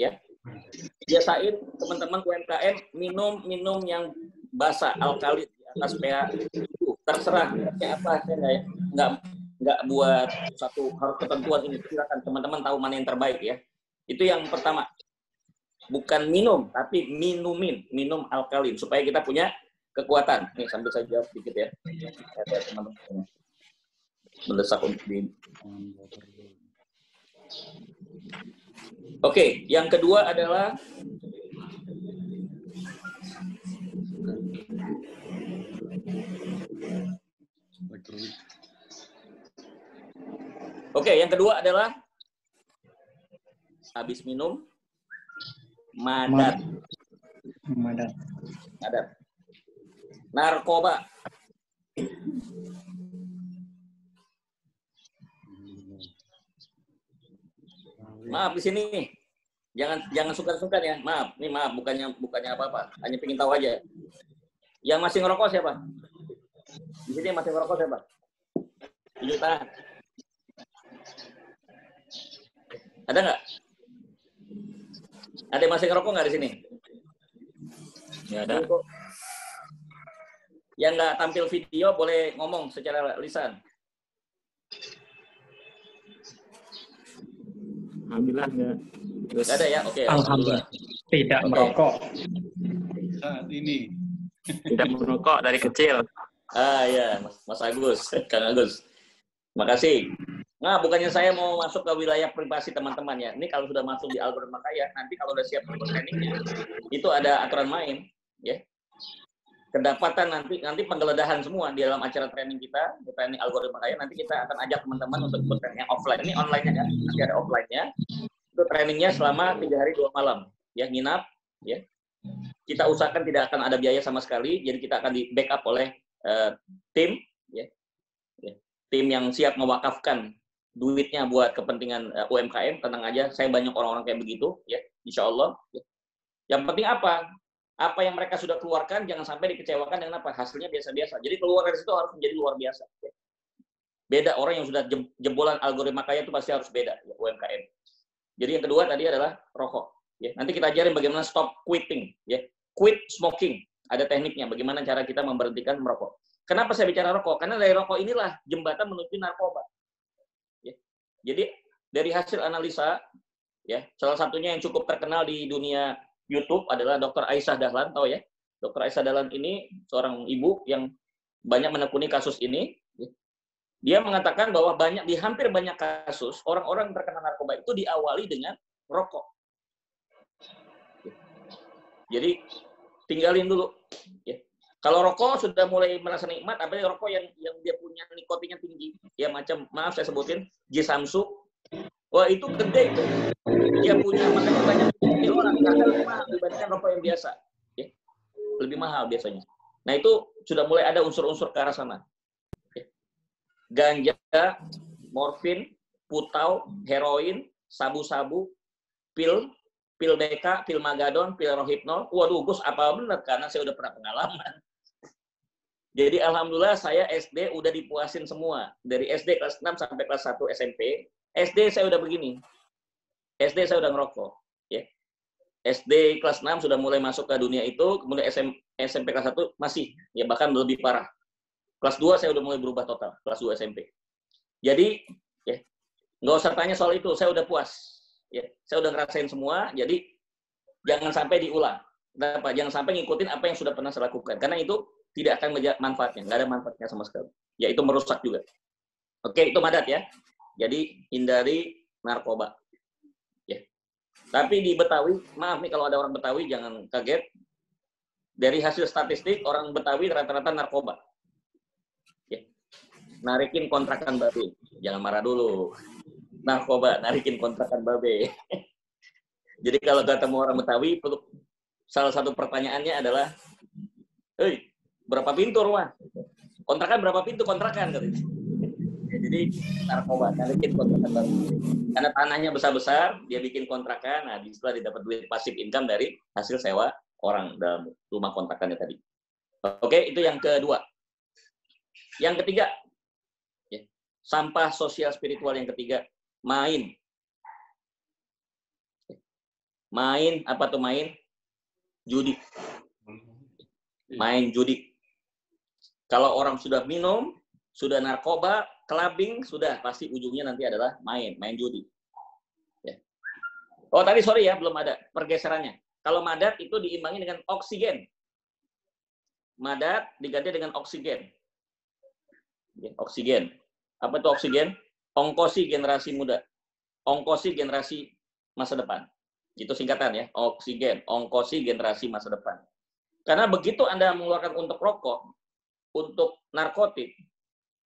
ya, biasain teman-teman UMKM minum yang basa, alkali di atas pH itu. Terserah apa, saya nggak buat satu harus ketentuan ini. Silakan teman-teman tahu mana yang terbaik ya. Itu yang pertama. Bukan minum, tapi minum alkalin supaya kita punya kekuatan. Nih sambil saya jawab sedikit ya. Ada teman-teman mendesak untuk di. Oke, yang kedua adalah habis minum madat. Narkoba. Maaf di sini nih. Jangan suka-suka ya. Maaf, bukannya apa-apa. Hanya pengen tahu aja. Yang masih ngerokok siapa? Di sini masih ngerokok siapa? Tunjuk tangan. Ada nggak? Ada yang masih ngerokok nggak di sini? Ya ada. Yang nggak tampil video boleh ngomong secara lisan. Alhamdulillah enggak. Nggak ada ya? Oke. Alhamdulillah. Tidak merokok. Saat ini. Tidak merokok dari kecil. Ya, Mas Agus, Kang Agus. Makasih. Nah, bukannya saya mau masuk ke wilayah privasi teman-teman ya. Ini kalau sudah masuk di algoritma kaya, nanti kalau udah siap untuk trainingnya, itu ada aturan main, ya. Kedapatan nanti penggeledahan semua di dalam acara training kita, di training algoritma kaya. Nanti kita akan ajak teman-teman untuk ikut training yang offline. Ini online-nya kan, nanti ada offline-nya. Itu trainingnya selama 3 hari 2 malam, ya, nginap, ya. Kita usahakan tidak akan ada biaya sama sekali, jadi kita akan di backup oleh tim, ya. Tim yang siap mewakafkan duitnya buat kepentingan UMKM. Tenang aja, saya banyak orang-orang kayak begitu, ya, insya Allah. Ya. Yang penting apa? Apa yang mereka sudah keluarkan jangan sampai dikecewakan dengan apa hasilnya biasa-biasa. Jadi keluar dari situ harus menjadi luar biasa. Ya. Beda orang yang sudah jebolan algoritma kaya itu pasti harus beda, ya, UMKM. Jadi yang kedua tadi adalah rokok. Ya. Nanti kita ajarin bagaimana stop quitting, ya, quit smoking. Ada tekniknya, bagaimana cara kita memberhentikan merokok. Kenapa saya bicara rokok? Karena dari rokok inilah jembatan menuju narkoba. Ya. Jadi dari hasil analisa, ya, salah satunya yang cukup terkenal di dunia YouTube adalah Dr. Aisyah Dahlan, tahu ya? Dr. Aisyah Dahlan ini seorang ibu yang banyak menekuni kasus ini. Ya. Dia mengatakan bahwa hampir banyak kasus orang-orang terkena narkoba itu diawali dengan rokok. Ya. Jadi tinggalin dulu. Ya. Kalau rokok sudah mulai merasa nikmat, apalagi rokok yang dia punya nikotinnya tinggi, ya macam, maaf saya sebutin, Jisamsu, wah itu gede itu. Dia punya, makanya banyak orang karena lebih mahal dibandingkan rokok yang biasa, ya. Lebih mahal biasanya. Nah itu sudah mulai ada unsur-unsur ke arah sana. Ya. Ganja, morfin, putau, heroin, sabu-sabu, pil BK, pil Magadon, pil Rohypnol. Waduh, Gus, apa benar? Karena saya udah pernah pengalaman. Jadi alhamdulillah saya SD udah dipuasin semua. Dari SD kelas 6 sampai kelas 1 SMP. SD saya udah begini. SD saya udah ngerokok. Ya. SD kelas 6 sudah mulai masuk ke dunia itu. Kemudian SMP kelas 1 masih. Ya bahkan lebih parah. Kelas 2 saya udah mulai berubah total. Kelas 2 SMP. Jadi ya, nggak usah tanya soal itu. Saya udah puas. Ya, saya udah ngerasain semua. Jadi jangan sampai diulang. Kenapa? Jangan sampai ngikutin apa yang sudah pernah saya lakukan. Karena itu tidak akan manfaatnya, nggak ada manfaatnya sama sekali. Ya itu merusak juga. Oke, itu madat ya. Jadi hindari narkoba. Ya. Tapi di Betawi, maaf nih kalau ada orang Betawi jangan kaget. Dari hasil statistik orang Betawi rata-rata narkoba. Ya. Narikin kontrakan babe. Jangan marah dulu. Narkoba, narikin kontrakan babe. Jadi kalau ketemu orang Betawi, salah satu pertanyaannya adalah, hei, berapa pintu rumah? Kontrakan berapa pintu kontrakan? Katanya. Ya, jadi narkoba, narikin kontrakan baru. Karena tanahnya besar-besar, dia bikin kontrakan, nah setelah didapat duit pasif income dari hasil sewa orang dalam rumah kontrakannya tadi. Oke, itu yang kedua. Yang ketiga, ya, sampah sosial spiritual yang ketiga, main. Main, apa tuh main? Judi. Main judi. Kalau orang sudah minum, sudah narkoba, clubbing, sudah pasti ujungnya nanti adalah main judi. Ya. Oh tadi sorry ya, belum ada pergeserannya. Kalau madat itu diimbangi dengan oksigen. Madat diganti dengan oksigen. Ya, oksigen. Apa itu oksigen? Ongkosi generasi muda. Ongkosi generasi masa depan. Itu singkatan ya, oksigen. Ongkosi generasi masa depan. Karena begitu Anda mengeluarkan untuk rokok, untuk narkotik,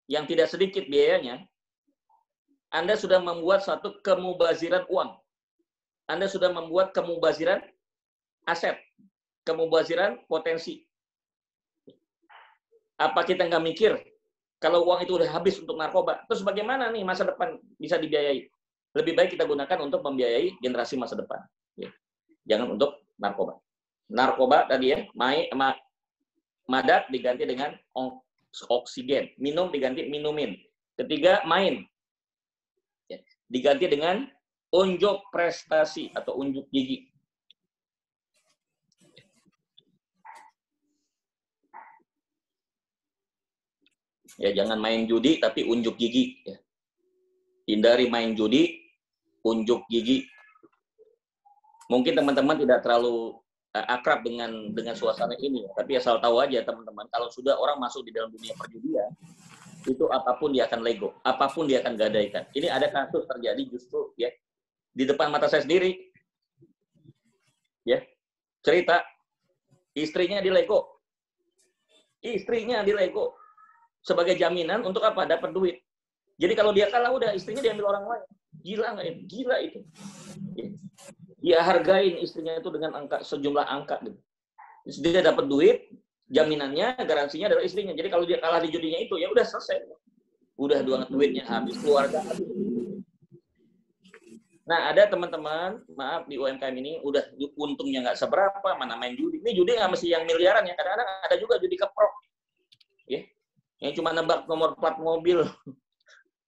yang tidak sedikit biayanya, Anda sudah membuat satu kemubaziran uang. Anda sudah membuat kemubaziran aset. Kemubaziran potensi. Apa kita nggak mikir kalau uang itu udah habis untuk narkoba, terus bagaimana nih masa depan bisa dibiayai? Lebih baik kita gunakan untuk membiayai generasi masa depan. Ya. Jangan untuk narkoba. Narkoba tadi ya, madat diganti dengan oksigen. Minum diganti minumin. Ketiga, main. Ya. Diganti dengan unjuk prestasi atau unjuk gigi. Ya, jangan main judi tapi unjuk gigi. Ya. Hindari main judi, unjuk gigi. Mungkin teman-teman tidak terlalu akrab dengan suasana ini, tapi asal tahu aja teman-teman, kalau sudah orang masuk di dalam dunia perjudian, itu apapun dia akan lego, apapun dia akan gadaikan. Ini ada kasus terjadi justru ya di depan mata saya sendiri. Ya. Cerita istrinya dilego. Istrinya dilego. Sebagai jaminan untuk apa? Dapat duit. Jadi kalau dia kalah udah istrinya diambil orang lain. Gila nggak ya? Gila itu. Dia hargain istrinya itu dengan sejumlah angka. Gitu. Dia dapat duit, jaminannya, garansinya adalah istrinya. Jadi kalau dia kalah di judinya itu ya udah selesai. Udah duitnya habis, keluarga habis. Nah ada teman-teman, maaf di UMKM ini udah untungnya nggak seberapa, mana main judi. Ini judi nggak mesti yang miliaran ya. Kadang-kadang ada juga judi keprok. Ya. Yang cuma nebak nomor plat mobil.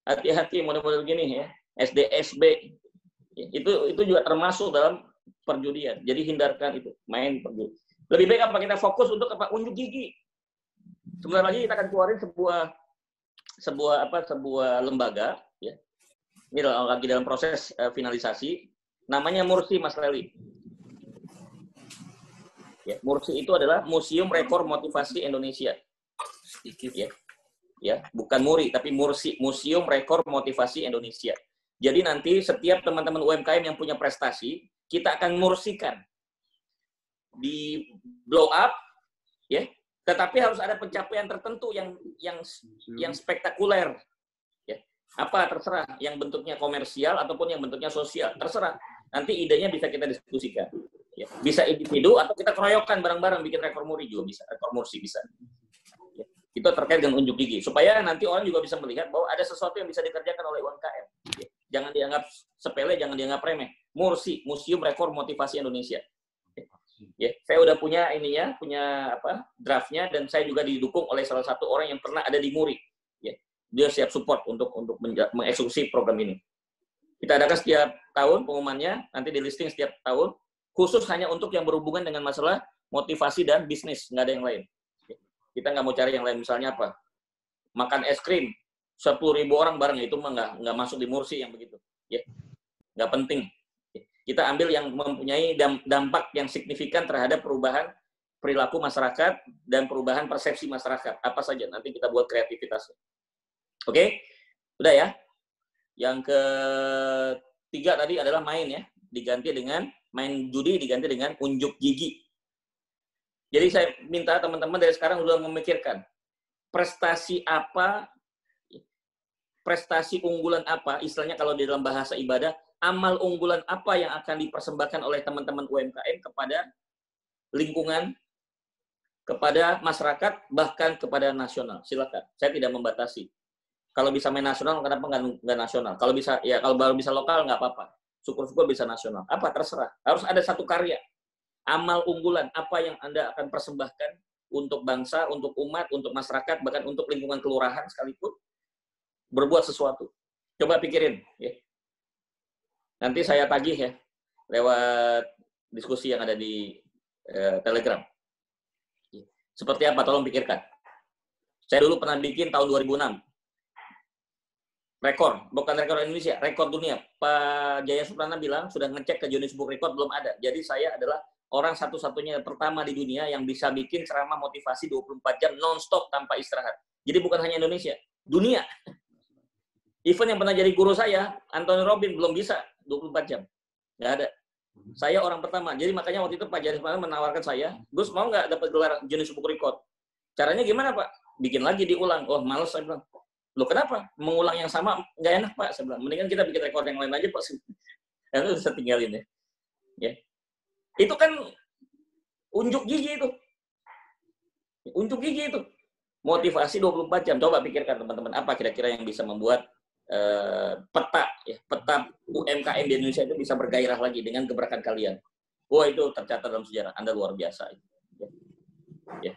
Hati-hati model-model gini ya. SDSB. Itu juga termasuk dalam perjudian. Jadi hindarkan itu, main perjudi. Lebih baik apa kita fokus untuk apa? Unjuk gigi. Sebentar lagi kita akan keluarin sebuah lembaga ya. Ini lagi dalam proses finalisasi. Namanya Mursi Mas Leli. Ya, Mursi itu adalah Museum Rekor Motivasi Indonesia. Ya. Ya, bukan Muri, tapi Mursi, Museum Rekor Motivasi Indonesia. Jadi nanti setiap teman-teman UMKM yang punya prestasi, kita akan mursikan. Di blow up, ya. Tetapi harus ada pencapaian tertentu yang spektakuler. Ya. Apa terserah, yang bentuknya komersial ataupun yang bentuknya sosial, terserah. Nanti idenya bisa kita diskusikan. Ya. Bisa individu atau kita keroyokan bareng-bareng bikin rekor muri juga bisa, rekor Mursi bisa. Itu terkait dengan unjuk gigi supaya nanti orang juga bisa melihat bahwa ada sesuatu yang bisa dikerjakan oleh UMKM. Jangan dianggap sepele, jangan dianggap remeh. Mursi, Museum Rekor Motivasi Indonesia. Ya, saya udah punya ininya, punya draftnya, dan saya juga didukung oleh salah satu orang yang pernah ada di Muri. Ya, dia siap support untuk mengeksekusi program ini. Kita adakan setiap tahun pengumumannya, nanti di listing setiap tahun, khusus hanya untuk yang berhubungan dengan masalah motivasi dan bisnis, nggak ada yang lain. Kita nggak mau cari yang lain, misalnya apa? Makan es krim, 10.000 orang bareng, itu mah nggak masuk di Mursi yang begitu. Ya. Nggak penting. Kita ambil yang mempunyai dampak yang signifikan terhadap perubahan perilaku masyarakat dan perubahan persepsi masyarakat. Apa saja, nanti kita buat kreativitasnya. Oke? Udah ya? Yang ketiga tadi adalah main ya. Diganti dengan, main judi diganti dengan unjuk gigi. Jadi saya minta teman-teman dari sekarang sudah memikirkan prestasi apa, prestasi unggulan apa, istilahnya kalau di dalam bahasa ibadah, amal unggulan apa yang akan dipersembahkan oleh teman-teman UMKM kepada lingkungan, kepada masyarakat, bahkan kepada nasional. Silakan, saya tidak membatasi. Kalau bisa main nasional, kenapa nggak nasional? Kalau bisa, ya kalau baru bisa lokal nggak apa-apa. Syukur-syukur bisa nasional. Apa terserah. Harus ada satu karya. Amal unggulan apa yang Anda akan persembahkan untuk bangsa, untuk umat, untuk masyarakat, bahkan untuk lingkungan kelurahan sekalipun, berbuat sesuatu. Coba pikirin. Ya. Nanti saya tagih ya, lewat diskusi yang ada di Telegram. Seperti apa? Tolong pikirkan. Saya dulu pernah bikin tahun 2006. Rekor, bukan rekor Indonesia, rekor dunia. Pak Jaya Suprana bilang sudah ngecek ke Guinness Book Record, belum ada. Jadi saya adalah orang satu-satunya pertama di dunia yang bisa bikin ceramah motivasi 24 jam non-stop tanpa istirahat. Jadi bukan hanya Indonesia, dunia. Even yang pernah jadi guru saya, Anthony Robbins, belum bisa 24 jam. Nggak ada. Saya orang pertama. Jadi makanya waktu itu Pak Jaya Suprana menawarkan saya, Gus mau nggak dapat gelar Guinness Book Record? Caranya gimana Pak? Bikin lagi, diulang. Oh males, saya bilang. Loh kenapa? Mengulang yang sama nggak enak Pak. Saya bilang, mendingan kita bikin rekor yang lain aja Pak. Itu bisa tinggalin ya. Itu kan unjuk gigi itu. Unjuk gigi itu. Motivasi 24 jam. Coba pikirkan teman-teman, apa kira-kira yang bisa membuat peta UMKM di Indonesia itu bisa bergairah lagi dengan gebrakan kalian. Wah, itu tercatat dalam sejarah. Anda luar biasa. Ya.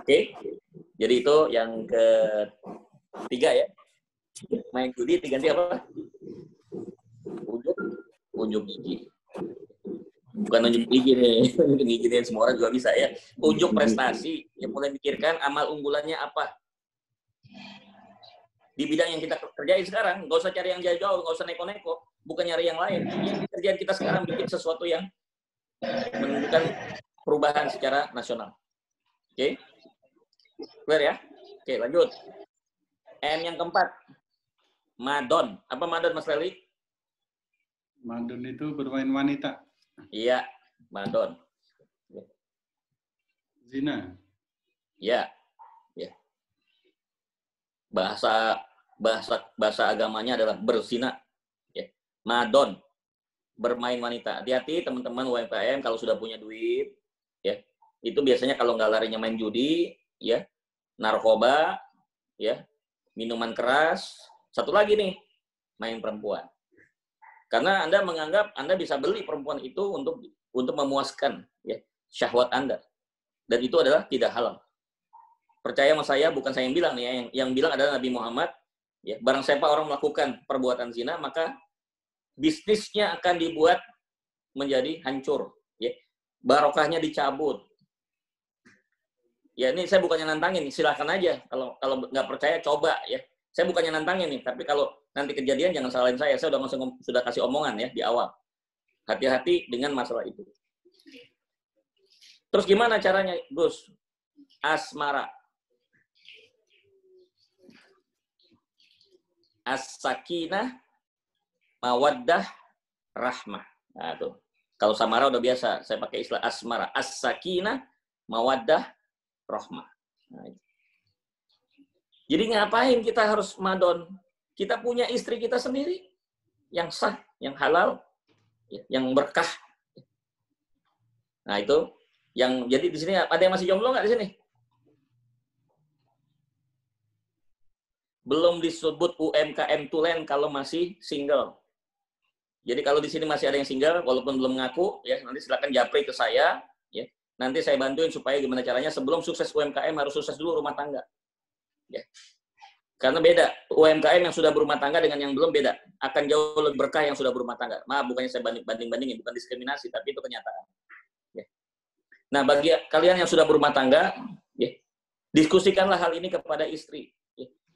Oke. Jadi itu yang ketiga ya. Main judi diganti apa? Unjuk gigi. Bukan unjuk gigi nih. Unjuk gigi nih semua orang juga bisa ya. Unjuk prestasi. Yang mulai mikirkan amal unggulannya apa. Di bidang yang kita kerjain sekarang, nggak usah cari yang jauh-jauh, nggak usah neko-neko, bukan nyari yang lain. Yang kerjaan kita sekarang bikin sesuatu yang menunjukkan perubahan secara nasional. Oke? Clear ya? Oke, lanjut. M yang keempat. Madon. Apa madon, Mas Leli? Madon itu bermain wanita. Iya, madon. Zina. Iya. Bahasa agamanya adalah berzina. Ya. Madon, bermain wanita. Hati-hati teman-teman UMKM kalau sudah punya duit, ya itu biasanya kalau nggak larinya main judi, ya narkoba, ya minuman keras. Satu lagi nih, main perempuan. Karena Anda menganggap Anda bisa beli perempuan itu untuk memuaskan ya syahwat Anda, dan itu adalah tidak halal. Percaya sama saya, bukan saya yang bilang nih ya, yang bilang adalah Nabi Muhammad. Ya, barang siapa orang melakukan perbuatan zina, maka bisnisnya akan dibuat menjadi hancur. Ya. Barokahnya dicabut. Ya ini saya bukannya nantangin, silakan aja. Kalau nggak percaya coba ya. Saya bukannya nantangin nih, tapi kalau nanti kejadian jangan salahin saya. Saya sudah kasih omongan ya di awal. Hati-hati dengan masalah itu. Terus gimana caranya, Gus? Asmara. As-sakinah, mawaddah, rahmah. Nah, tuh. Kalau samara udah biasa, saya pakai istilah asmara. As-sakinah, mawaddah, rahmah. Nah, jadi ngapain kita harus madon? Kita punya istri kita sendiri yang sah, yang halal, yang berkah. Nah, itu yang jadi di sini ada yang masih jomblo nggak di sini? Belum disebut UMKM Tulen kalau masih single. Jadi kalau di sini masih ada yang single, walaupun belum ngaku, ya nanti silakan japri ke saya, ya. Nanti saya bantuin supaya gimana caranya sebelum sukses UMKM harus sukses dulu rumah tangga. Ya. Karena beda, UMKM yang sudah berumah tangga dengan yang belum beda. Akan jauh lebih berkah yang sudah berumah tangga. Maaf, bukannya saya banding-bandingin, bukan diskriminasi, tapi itu kenyataan. Ya. Nah, bagi kalian yang sudah berumah tangga, ya, diskusikanlah hal ini kepada istri.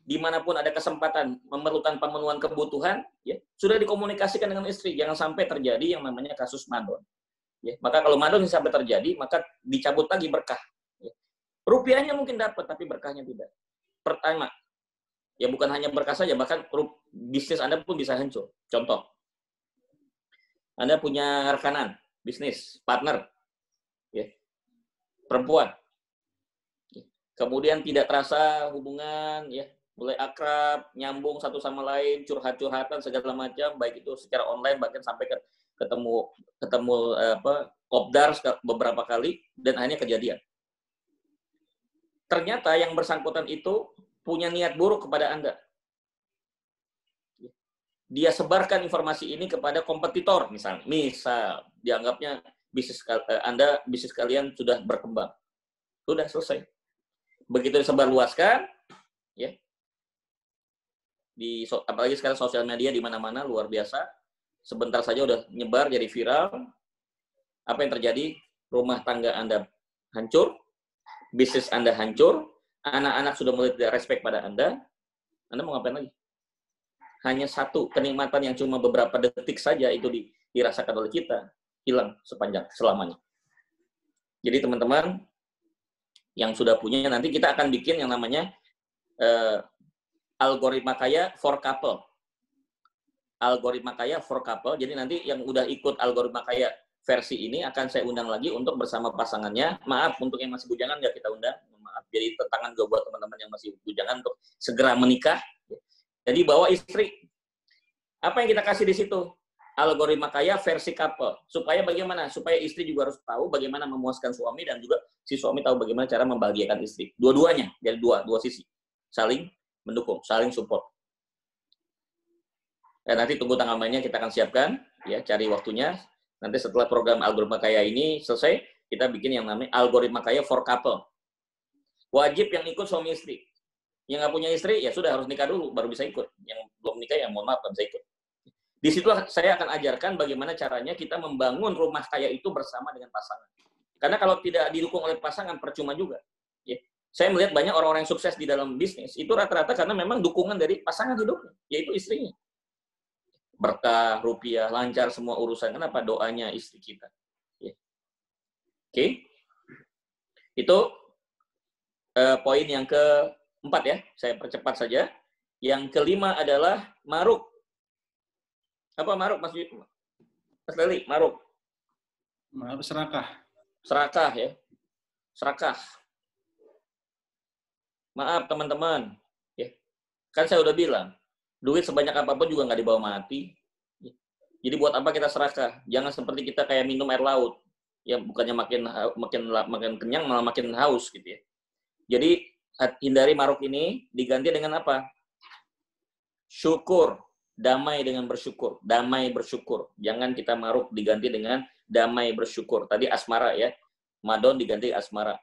Dimanapun ada kesempatan memerlukan pemenuhan kebutuhan, ya sudah dikomunikasikan dengan istri, jangan sampai terjadi yang namanya kasus madon. Ya, maka kalau madon sampai terjadi, maka dicabut lagi berkah. Ya. Rupiahnya mungkin dapat, tapi berkahnya tidak. Pertama, ya bukan hanya berkah saja, bahkan bisnis Anda pun bisa hancur. Contoh, Anda punya rekanan bisnis, partner, ya, perempuan, ya. Kemudian tidak terasa hubungan, ya. Mulai akrab, nyambung satu sama lain, curhat-curhatan segala macam, baik itu secara online bahkan sampai ketemu kopdar beberapa kali dan akhirnya kejadian. Ternyata yang bersangkutan itu punya niat buruk kepada Anda. Dia sebarkan informasi ini kepada kompetitor misalnya. Misal dianggapnya bisnis kalian sudah berkembang. Sudah selesai. Begitu disebarluaskan, ya. Apalagi sekarang sosial media di mana-mana luar biasa, sebentar saja udah nyebar jadi viral, Apa yang terjadi? Rumah tangga Anda hancur, bisnis Anda hancur, anak-anak sudah mulai tidak respect pada Anda mau ngapain lagi? Hanya satu kenikmatan yang cuma beberapa detik saja itu dirasakan oleh kita, hilang selamanya. Jadi teman-teman yang sudah punya, nanti kita akan bikin yang namanya algoritma kaya for couple. Algoritma kaya for couple. Jadi nanti yang udah ikut algoritma kaya versi ini akan saya undang lagi untuk bersama pasangannya. Maaf untuk yang masih bujangan nggak kita undang. Maaf. Jadi tantangan gue buat teman-teman yang masih bujangan untuk segera menikah. Jadi bawa istri. Apa yang kita kasih di situ? Algoritma kaya versi couple. Supaya bagaimana? Supaya istri juga harus tahu bagaimana memuaskan suami dan juga si suami tahu bagaimana cara membahagiakan istri. Dua-duanya. Jadi dua sisi. Saling mendukung, saling support. Dan nanti tunggu tanggal mainnya kita akan siapkan, ya, cari waktunya. Nanti setelah program algoritma kaya ini selesai, kita bikin yang namanya algoritma kaya for couple. Wajib yang ikut suami istri. Yang nggak punya istri, ya sudah harus nikah dulu, baru bisa ikut. Yang belum nikah, ya mohon maaf, nggak bisa ikut. Di situ saya akan ajarkan bagaimana caranya kita membangun rumah kaya itu bersama dengan pasangan. Karena kalau tidak didukung oleh pasangan, percuma juga. Ya. Saya melihat banyak orang-orang yang sukses di dalam bisnis, itu rata-rata karena memang dukungan dari pasangan hidupnya, yaitu istrinya. Berkah, rupiah, lancar semua urusan. Kenapa? Doanya istri kita. Ya. Oke. Itu poin yang keempat ya. Saya percepat saja. Yang kelima adalah maruk. Apa maruk, Mas Leli? Maruk. Serakah. Serakah ya. Serakah. Maaf teman-teman. Ya. Kan saya udah bilang. Duit sebanyak apapun juga nggak dibawa mati. Jadi buat apa kita serakah? Jangan seperti kita kayak minum air laut. Ya bukannya makin kenyang malah makin haus gitu ya. Jadi hindari maruk ini, diganti dengan apa? Syukur, damai dengan bersyukur, damai bersyukur. Jangan kita maruk diganti dengan damai bersyukur. Tadi asmara ya. Madon diganti asmara.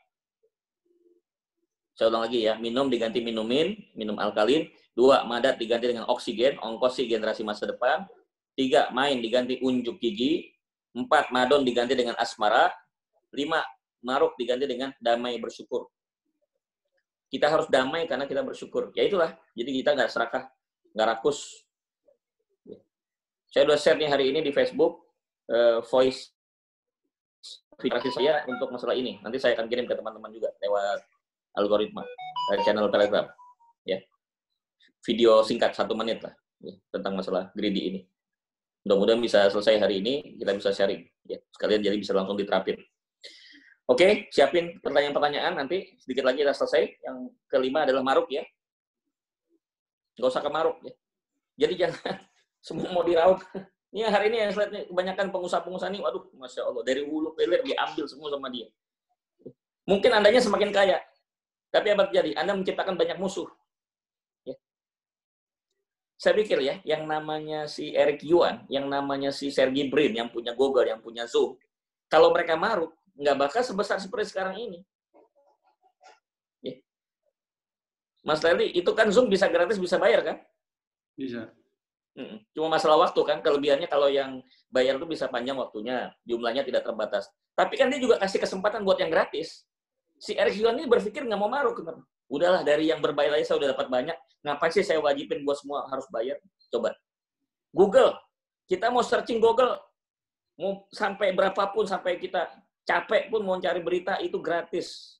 Saya ulang lagi ya, minum diganti minumin, minum alkalin. 2, madat diganti dengan oksigen, ongkosi generasi masa depan. 3, main diganti unjuk gigi. 4, madon diganti dengan asmara. 5, maruk diganti dengan damai bersyukur. Kita harus damai karena kita bersyukur. Ya itulah, jadi kita nggak serakah, nggak rakus. Saya udah share nih hari ini di Facebook, voice vibrasi saya untuk masalah ini. Nanti saya akan kirim ke teman-teman juga lewat algoritma channel Telegram. Ya. Video singkat 1 menit lah ya, tentang masalah greedy ini. Mudah-mudahan bisa selesai hari ini, kita bisa sharing. Ya, sekalian jadi bisa langsung diterapin. Oke, siapin pertanyaan-pertanyaan, nanti sedikit lagi kita selesai. Yang kelima adalah maruk ya. Nggak usah ke maruk ya. Jadi jangan semua mau diraup. Ini hari ini yang slide-nya kebanyakan pengusaha-pengusaha ini, waduh, Masya Allah, dari hulu hilir diambil semua sama dia. Mungkin Andanya semakin kaya, tapi apa terjadi? Anda menciptakan banyak musuh. Saya pikir ya, yang namanya si Eric Yuan, yang namanya si Sergey Brin, yang punya Google, yang punya Zoom, kalau mereka maruk, nggak bakal sebesar seperti sekarang ini. Ya. Mas Leli, itu kan Zoom bisa gratis, bisa bayar kan? Bisa. Cuma masalah waktu kan, kelebihannya kalau yang bayar itu bisa panjang waktunya, jumlahnya tidak terbatas. Tapi kan dia juga kasih kesempatan buat yang gratis. Si Eric Yuan ini berpikir nggak mau maruk. Udahlah, dari yang berbayar aja saya udah dapat banyak. Ngapain sih saya wajibin buat semua harus bayar? Coba. Google. Kita mau searching Google. Mau sampai berapapun, sampai kita capek pun mau cari berita, itu gratis.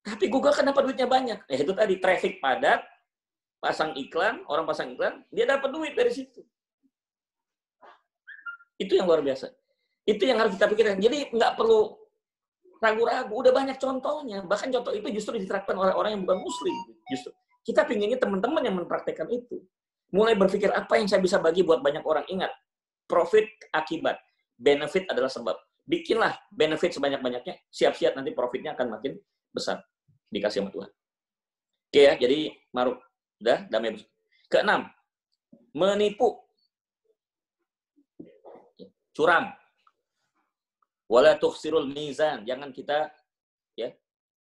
Tapi Google kan dapat duitnya banyak. Itu tadi, traffic padat, pasang iklan, orang pasang iklan, dia dapat duit dari situ. Itu yang luar biasa. Itu yang harus kita pikirkan. Jadi nggak perlu ragu-ragu, udah banyak contohnya. Bahkan contoh itu justru diterapkan oleh orang yang bukan muslim. Justru kita pinginnya teman-teman yang mempraktekkan itu. Mulai berpikir apa yang saya bisa bagi buat banyak orang. Ingat, profit akibat, benefit adalah sebab. Bikinlah benefit sebanyak-banyaknya, siap-siap nanti profitnya akan makin besar. Dikasih sama Tuhan. Oke ya, jadi maruk. Udah, damai. Keenam, menipu. Curang. Wala tukhsirul mizan. Jangan kita ya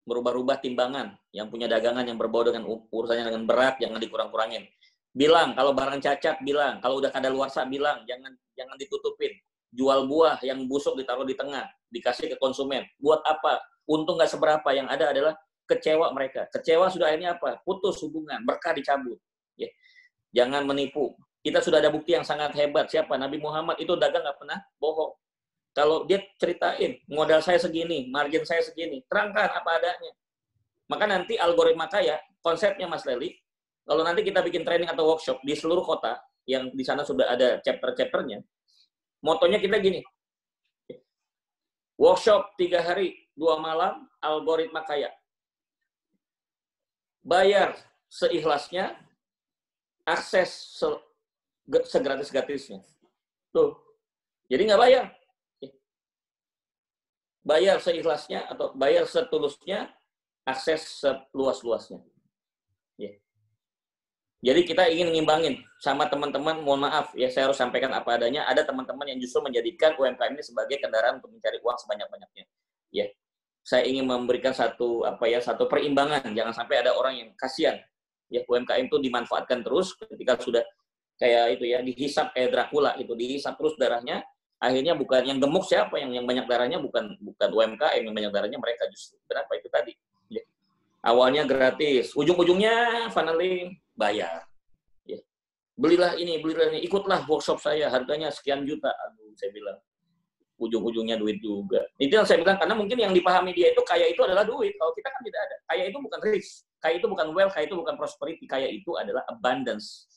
merubah-rubah timbangan. Yang punya dagangan yang berbau dengan urusannya dengan berat, jangan dikurang-kurangin. Bilang kalau barang cacat, bilang kalau udah kadaluarsa, bilang jangan ditutupin. jual buah yang busuk ditaruh di tengah, dikasih ke konsumen. Buat apa? Untung nggak seberapa. Yang ada adalah kecewa mereka. Kecewa sudah akhirnya apa? Putus hubungan, berkah dicabut. Ya. Jangan menipu. Kita sudah ada bukti yang sangat hebat. Siapa? Nabi Muhammad itu dagang nggak pernah bohong. Kalau dia ceritain, modal saya segini, margin saya segini, terangkan apa adanya. Maka nanti algoritma kaya, konsepnya Mas Leli, kalau nanti kita bikin training atau workshop di seluruh kota, yang di sana sudah ada chapter-chapternya, motonya kita gini, workshop 3 hari, 2 malam, algoritma kaya. Bayar seikhlasnya, akses segratis-gratisnya. Tuh. Jadi nggak bayar. Bayar seikhlasnya atau bayar setulusnya, akses seluas-luasnya. Ya. Jadi kita ingin ngimbangin sama teman-teman, mohon maaf ya saya harus sampaikan apa adanya, ada teman-teman yang justru menjadikan UMKM ini sebagai kendaraan untuk mencari uang sebanyak-banyaknya. Ya. Saya ingin memberikan satu perimbangan, jangan sampai ada orang yang kasihan. Ya, UMKM itu dimanfaatkan terus ketika sudah kayak itu ya, dihisap kayak Dracula itu, dihisap terus darahnya. Akhirnya bukan yang gemuk siapa, yang banyak darahnya bukan UMKM, yang banyak darahnya mereka justru. Berapa itu tadi? Ya. Awalnya gratis, ujung-ujungnya finally bayar. Ya. Belilah ini, ikutlah workshop saya, harganya sekian juta. Aduh, saya bilang, ujung-ujungnya duit juga. Itu yang saya bilang, karena mungkin yang dipahami dia itu kaya itu adalah duit. Kalau kita kan tidak ada. Kaya itu bukan rich, kaya itu bukan wealth, kaya itu bukan prosperity, kaya itu adalah abundance.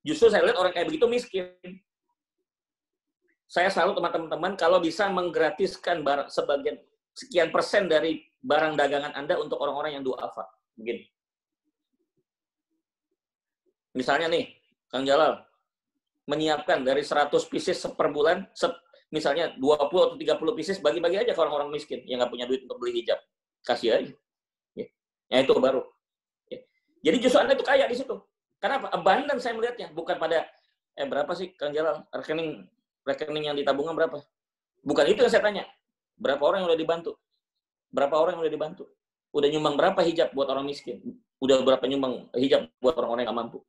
Justru saya lihat orang kayak begitu miskin. Saya selalu teman-teman kalau bisa menggratiskan sebagian sekian persen dari barang dagangan Anda untuk orang-orang yang duafa. Begini. Misalnya nih, Kang Jalal menyiapkan dari 100 pieces per bulan, misalnya 20 atau 30 pieces, bagi-bagi aja ke orang-orang miskin yang nggak punya duit untuk beli hijab. Kasih aja. Ya. Ya itu baru. Ya. Jadi justru Anda itu kaya di situ. Kenapa? Abundance saya melihatnya. Bukan pada, berapa sih Kang Jalal rekening yang di tabungan berapa? Bukan itu yang saya tanya. Berapa orang yang udah dibantu? Berapa orang yang udah dibantu? Udah nyumbang berapa hijab buat orang miskin? Udah berapa nyumbang hijab buat orang-orang yang nggak mampu?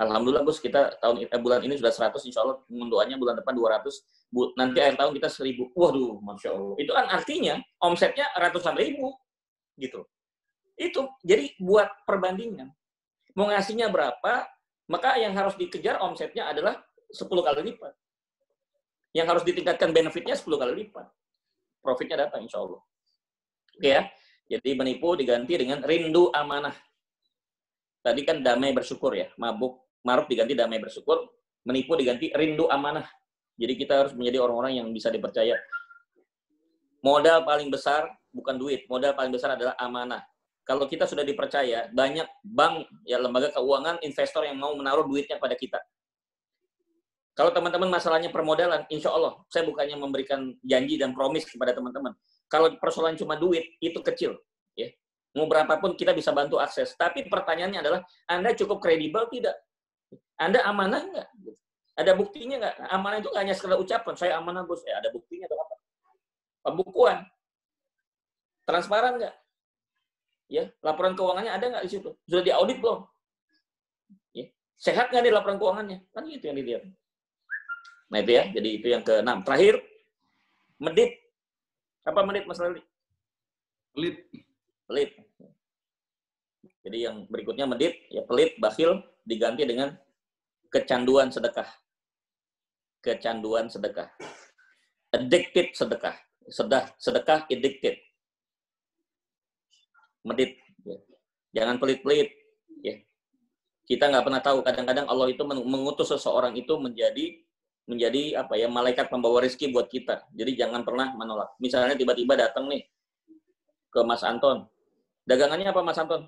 Alhamdulillah, Gus, kita bulan ini sudah 100, insya Allah doanya bulan depan 200, nanti akhir tahun kita 1000. Waduh, Masya Allah. Itu kan artinya omsetnya ratusan ribu. Gitu. Itu, jadi buat perbandingan. Mau ngasihnya berapa, maka yang harus dikejar omsetnya adalah 10 kali lipat. Yang harus ditingkatkan benefitnya 10 kali lipat. Profitnya datang, insya Allah. Oke ya. Jadi menipu diganti dengan rindu amanah. Tadi kan damai bersyukur ya. Maruf diganti damai bersyukur. Menipu diganti rindu amanah. Jadi kita harus menjadi orang-orang yang bisa dipercaya. Modal paling besar bukan duit. Modal paling besar adalah amanah. Kalau kita sudah dipercaya, banyak bank, ya lembaga keuangan, investor yang mau menaruh duitnya pada kita. Kalau teman-teman masalahnya permodalan, insya Allah, saya bukannya memberikan janji dan promis kepada teman-teman. Kalau persoalan cuma duit, itu kecil. Ya. Mau berapapun kita bisa bantu akses. Tapi pertanyaannya adalah, Anda cukup kredibel tidak? Anda amanah nggak? Ada buktinya nggak? Amanah itu nggak hanya sekedar ucapan, saya amanah Gus. Ada buktinya atau apa? Pembukuan. Transparan nggak? Ya, laporan keuangannya ada nggak di situ? Sudah diaudit belum? Ya. Sehat nggak nih laporan keuangannya? Kan itu yang dilihat. Nah itu ya, jadi itu yang ke-6. Terakhir, medit. Apa medit, Mas Lali? Pelit. Jadi yang berikutnya medit, ya pelit, bakhil, diganti dengan kecanduan sedekah. Kecanduan sedekah. Addicted sedekah. Sedekah addicted. Medit. Ya. Jangan pelit-pelit. Ya. Kita nggak pernah tahu, kadang-kadang Allah itu mengutus seseorang itu menjadi apa ya, malaikat pembawa rezeki buat kita. Jadi jangan pernah menolak. Misalnya tiba-tiba datang nih ke Mas Anton. Dagangannya apa Mas Anton?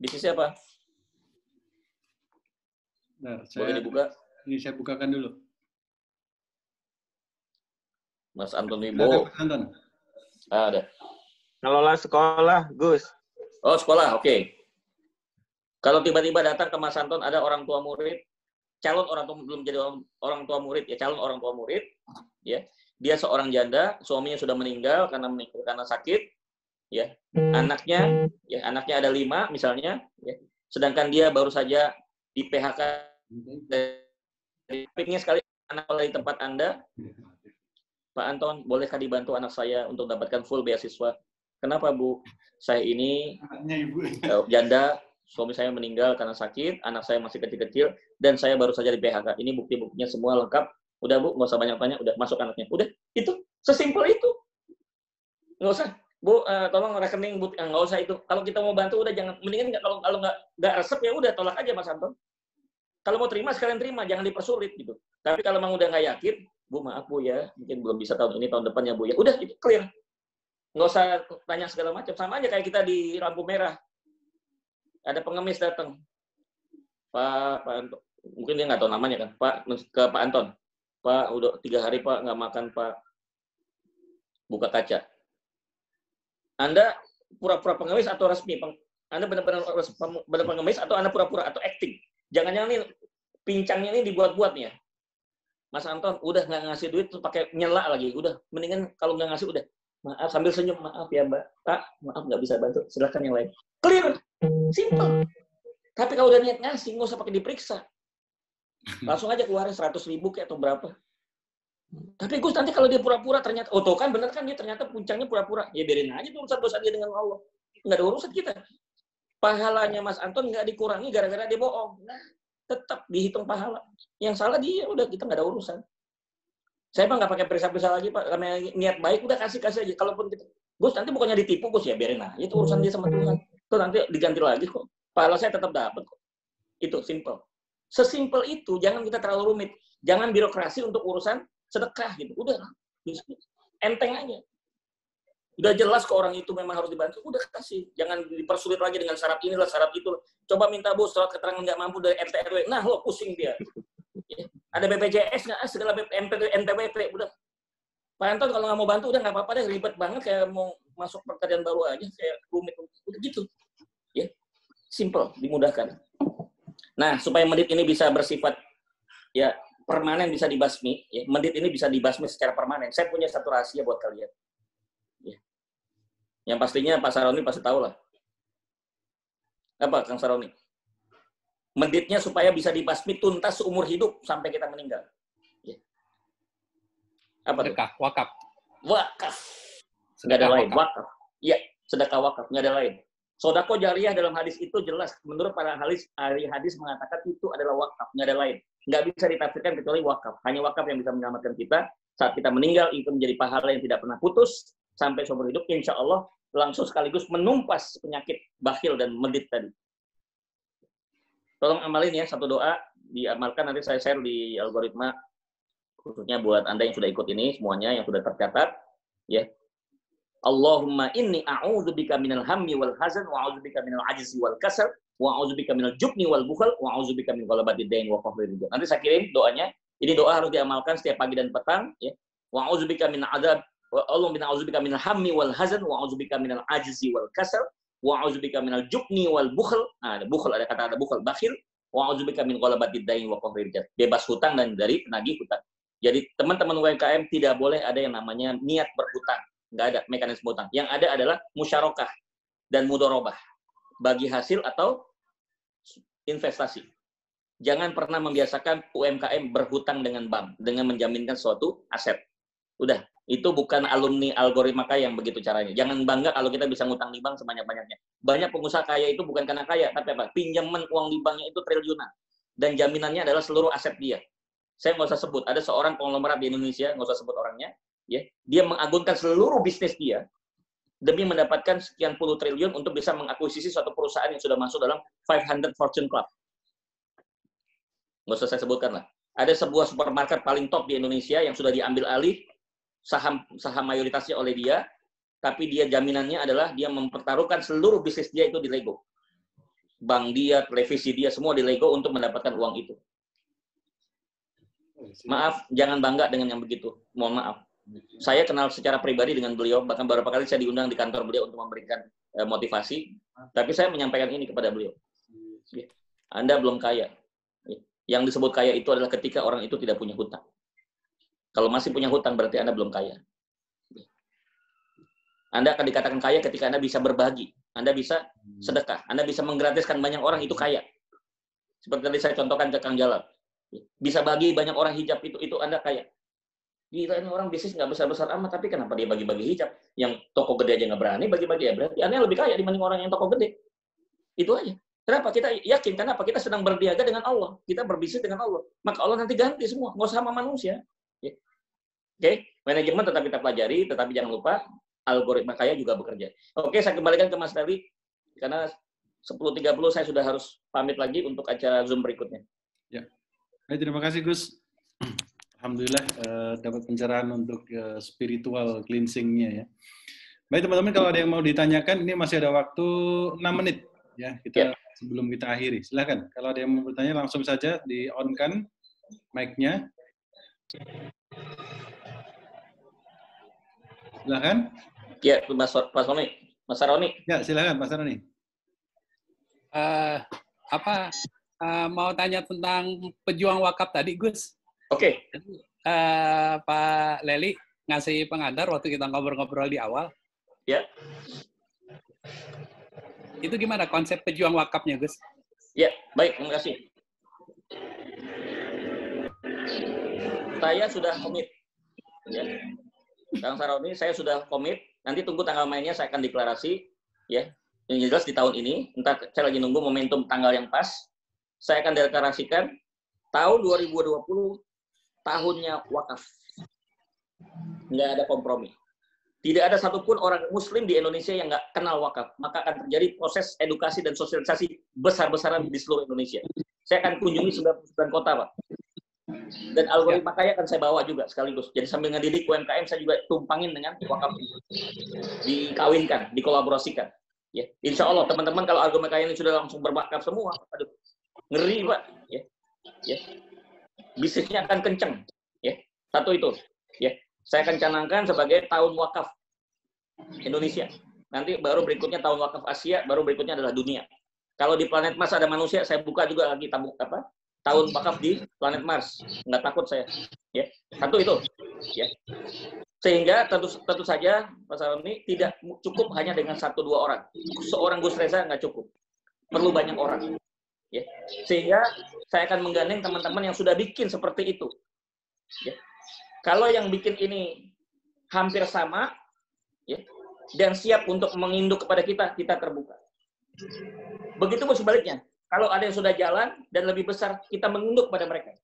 Bisnisnya apa? Nah, boleh dibuka? Ini saya bukakan dulu. Mas Anton Wibowo. Ada. Ngelola sekolah, Gus. Oh, sekolah, oke. Kalau tiba-tiba datang ke Mas Anton ada orang tua murid, calon orang tua, belum jadi orang tua murid ya, calon orang tua murid ya, dia seorang janda, suaminya sudah meninggal karena sakit ya, anaknya ada 5 misalnya ya, sedangkan dia baru saja di PHK dari sekali anak sekolah di tempat Anda, Pak Anton, bolehkah dibantu anak saya untuk dapatkan full beasiswa? Kenapa, Bu? Saya ini janda, suami saya meninggal karena sakit, anak saya masih kecil-kecil, dan saya baru saja di PHK. Ini bukti-buktinya semua lengkap. Udah, Bu, nggak usah banyak-banyak, udah masuk anaknya. Udah, itu. Sesimpel itu. Nggak usah. Bu, tolong rekening, Bu. Nggak usah itu. Kalau kita mau bantu, udah jangan. Mendingan kalau nggak resep, ya udah, tolak aja, Mas Anton. Kalau mau terima, sekalian terima. Jangan dipersulit, gitu. Tapi kalau memang udah nggak yakin, Bu, maaf, Bu, ya. Mungkin belum bisa tahun ini, tahun depan ya, Bu, ya. Udah, itu clear. Nggak usah tanya segala macam. Sama aja kayak kita di lampu merah. Ada pengemis datang. Pak Anton. Mungkin dia nggak tahu namanya kan. Ke Pak Anton. Pak, udah 3 hari, Pak, nggak makan, Pak. Buka kaca. Anda pura-pura pengemis atau resmi? Anda benar-benar pengemis atau Anda pura-pura atau acting? Jangan-jangan ini pincangnya ini dibuat-buat nih ya. Mas Anton, udah nggak ngasih duit, terus pakai nyela lagi. Udah, mendingan kalau nggak ngasih, udah. Maaf, sambil senyum, maaf ya Mbak. Pak, maaf nggak bisa bantu. Silahkan yang lain. Clear. Simple. Tapi kalau udah niat ngasih, nggak usah pakai diperiksa. Langsung aja keluarin 100.000 kayak atau berapa. Tapi Gus, nanti kalau dia pura-pura ternyata, oh tuh kan bener kan dia ternyata puncaknya pura-pura. Ya biarin aja tuh urusan dosa dia dengan Allah. Nggak ada urusan kita. Pahalanya Mas Anton nggak dikurangi gara-gara dia bohong. Nah, tetap dihitung pahala. Yang salah dia, udah kita nggak ada urusan. Saya mah nggak pakai periksa-periksa lagi, Pak. Karena niat baik, udah kasih aja. Kalaupun kita, Gus, nanti bukannya ditipu, Gus, ya biarin aja. Itu urusan dia sama Tuhan. Itu nanti diganti lagi kok. Pahala saya tetap dapat kok. Itu simple. Sesimpel itu, jangan kita terlalu rumit. Jangan birokrasi untuk urusan sedekah gitu. Udah, enteng aja. Udah jelas ke orang itu memang harus dibantu, udah kasih. Jangan dipersulit lagi dengan syarat inilah, syarat itu. Coba minta Bu, surat keterangan nggak mampu dari RT RW. Nah, lo pusing dia. Ya. Ada BPJS nggak? Segala NPWP. Udah. Pak Anton kalau nggak mau bantu, udah nggak apa-apa deh. Ribet banget kayak mau masuk pekerjaan baru aja. Kayak rumit. Udah gitu. Ya. Simple, dimudahkan. Nah, supaya medit ini bisa bersifat ya permanen, bisa dibasmi, ya, medit ini bisa dibasmi secara permanen. Saya punya satu rahasia buat kalian. Ya. Yang pastinya Pak Saroni pasti tahu lah. Apa, Kang Saroni? Meditnya supaya bisa dibasmi tuntas seumur hidup sampai kita meninggal. Ya. Apa tuh? Sedekah, wakaf. Wakaf. Nggak ada lain. Wakaf. Iya, sedekah wakaf. Nggak ada lain. Sodako jariah dalam hadis itu jelas. Menurut para ahli hadis mengatakan itu adalah wakaf. Nggak ada lain. Nggak bisa ditafsirkan kecuali wakaf. Hanya wakaf yang bisa menyelamatkan kita. Saat kita meninggal, itu menjadi pahala yang tidak pernah putus. Sampai seumur hidup, insya Allah langsung sekaligus menumpas penyakit bakhil dan medit tadi. Tolong amalin ya, satu doa. Diamalkan, nanti saya share di algoritma. Khususnya buat Anda yang sudah ikut ini, semuanya yang sudah tercatat. Ya. Allahumma inni a'udzubika minal hammi wal hazan wa a'udzubika minal ajzi wal kasal wa a'udzubika minal jubni wal bukhal wa a'udzubika min ghalabati dain wa qahri rijal. Nanti saya kirim doanya. Ini doa harus diamalkan setiap pagi dan petang ya. Wa a'udzubika min adzab wa Allahumma a'udzubika minal hammi wal hazan wa a'udzubika minal ajzi wal kasal wa a'udzubika minal jubni wal bukhal. Nah, ada bukhal, ada kata bukhal, bakhil. Wa a'udzubika min ghalabati dain wa qahri rijal. Bebas hutang dan dari penagih hutang. Jadi teman-teman UMKM tidak boleh ada yang namanya niat berhutang. Nggak ada mekanisme hutang. Yang ada adalah musyarakah dan mudharabah. Bagi hasil atau investasi. Jangan pernah membiasakan UMKM berhutang dengan bank. Dengan menjaminkan suatu aset. Udah. Itu bukan alumni algoritma kaya yang begitu caranya. Jangan bangga kalau kita bisa ngutang di bank sebanyak-banyaknya. Banyak pengusaha kaya itu bukan karena kaya. Tapi apa? Pinjaman uang di banknya itu triliunan. Dan jaminannya adalah seluruh aset dia. Saya nggak usah sebut. Ada seorang konglomerat di Indonesia. Nggak usah sebut orangnya. Ya, dia mengagunkan seluruh bisnis dia demi mendapatkan sekian puluh triliun untuk bisa mengakuisisi suatu perusahaan yang sudah masuk dalam 500 Fortune Club. Nggak usah saya sebutkan lah. Ada sebuah supermarket paling top di Indonesia yang sudah diambil alih saham mayoritasnya oleh dia, tapi dia jaminannya adalah dia mempertaruhkan seluruh bisnis dia itu di Lego. Bank dia, televisi dia, semua di Lego untuk mendapatkan uang itu. Maaf, jangan bangga dengan yang begitu. Mohon maaf. Saya kenal secara pribadi dengan beliau, bahkan beberapa kali saya diundang di kantor beliau untuk memberikan motivasi, tapi saya menyampaikan ini kepada beliau. Anda belum kaya. Yang disebut kaya itu adalah ketika orang itu tidak punya hutang. Kalau masih punya hutang, berarti Anda belum kaya. Anda akan dikatakan kaya ketika Anda bisa berbagi, Anda bisa sedekah, Anda bisa menggratiskan banyak orang, itu kaya. Seperti tadi saya contohkan ke Kang Jalal. Bisa bagi banyak orang hijab, itu Anda kaya. Gila, ini orang bisnis nggak besar-besar amat, tapi kenapa dia bagi-bagi hijab? Yang toko gede aja nggak berani bagi-bagi, ya berarti Anda lebih kaya dibanding orang yang toko gede. Itu aja. Kenapa? Kita yakin, kenapa? Kita sedang berniaga dengan Allah. Kita berbisnis dengan Allah. Maka Allah nanti ganti semua. Nggak usah sama manusia. Ya. Oke? Manajemen tetap kita pelajari, tetapi jangan lupa algoritma kaya juga bekerja. Oke, saya kembalikan ke Mas Tali, karena 10.30 saya sudah harus pamit lagi untuk acara Zoom berikutnya. Ya. Baik, terima kasih Gus. Alhamdulillah dapat pencerahan untuk spiritual cleansing-nya ya. Baik teman-teman, kalau ada yang mau ditanyakan, ini masih ada waktu 6 menit ya kita sebelum kita akhiri. Silakan. Kalau ada yang mau bertanya langsung saja di-on-kan mic-nya. Silakan. Ya, Mas Roni. Mas Roni. Ya, silakan Mas Roni. Mau tanya tentang pejuang wakaf tadi, Gus. Oke. Pak Leli ngasih pengantar waktu kita ngobrol-ngobrol di awal. Ya. Itu gimana konsep pejuang wakafnya, Gus? Ya, baik, terima kasih. Saya sudah komit. Ya. Kang Saroni, saya sudah komit. Nanti tunggu tanggal mainnya, saya akan deklarasi. Ya. Yang jelas di tahun ini, entah saya lagi nunggu momentum tanggal yang pas. Saya akan deklarasikan tahun 2020 tahunnya wakaf. Nggak ada kompromi. Tidak ada satupun orang Muslim di Indonesia yang nggak kenal wakaf. Maka akan terjadi proses edukasi dan sosialisasi besar-besaran di seluruh Indonesia. Saya akan kunjungi 99 kota, Pak. Dan algoritma kaya akan saya bawa juga sekaligus. Jadi sambil ngedidik UMKM, saya juga tumpangin dengan wakaf. Dikawinkan, dikolaborasikan. Ya. Insya Allah, teman-teman, kalau algoritma kaya ini sudah langsung berwakaf semua, aduh, ngeri, Pak. Ya. Ya. Bisnisnya akan kenceng, ya. Satu itu, ya. Saya akan canangkan sebagai tahun wakaf Indonesia. Nanti baru berikutnya tahun wakaf Asia, baru berikutnya adalah dunia. Kalau di planet Mars ada manusia, saya buka juga lagi tahun wakaf di planet Mars. Nggak takut saya, ya. Satu itu, ya. Sehingga tentu saja Mas Aroni tidak cukup hanya dengan 1-2 orang. Seorang Gus Reza nggak cukup, perlu banyak orang. Ya. Sehingga saya akan menggandeng teman-teman yang sudah bikin seperti itu. Ya. Kalau yang bikin ini hampir sama, ya, dan siap untuk menginduk kepada kita, kita terbuka. Begitu pun sebaliknya. Kalau ada yang sudah jalan dan lebih besar, kita menginduk kepada mereka.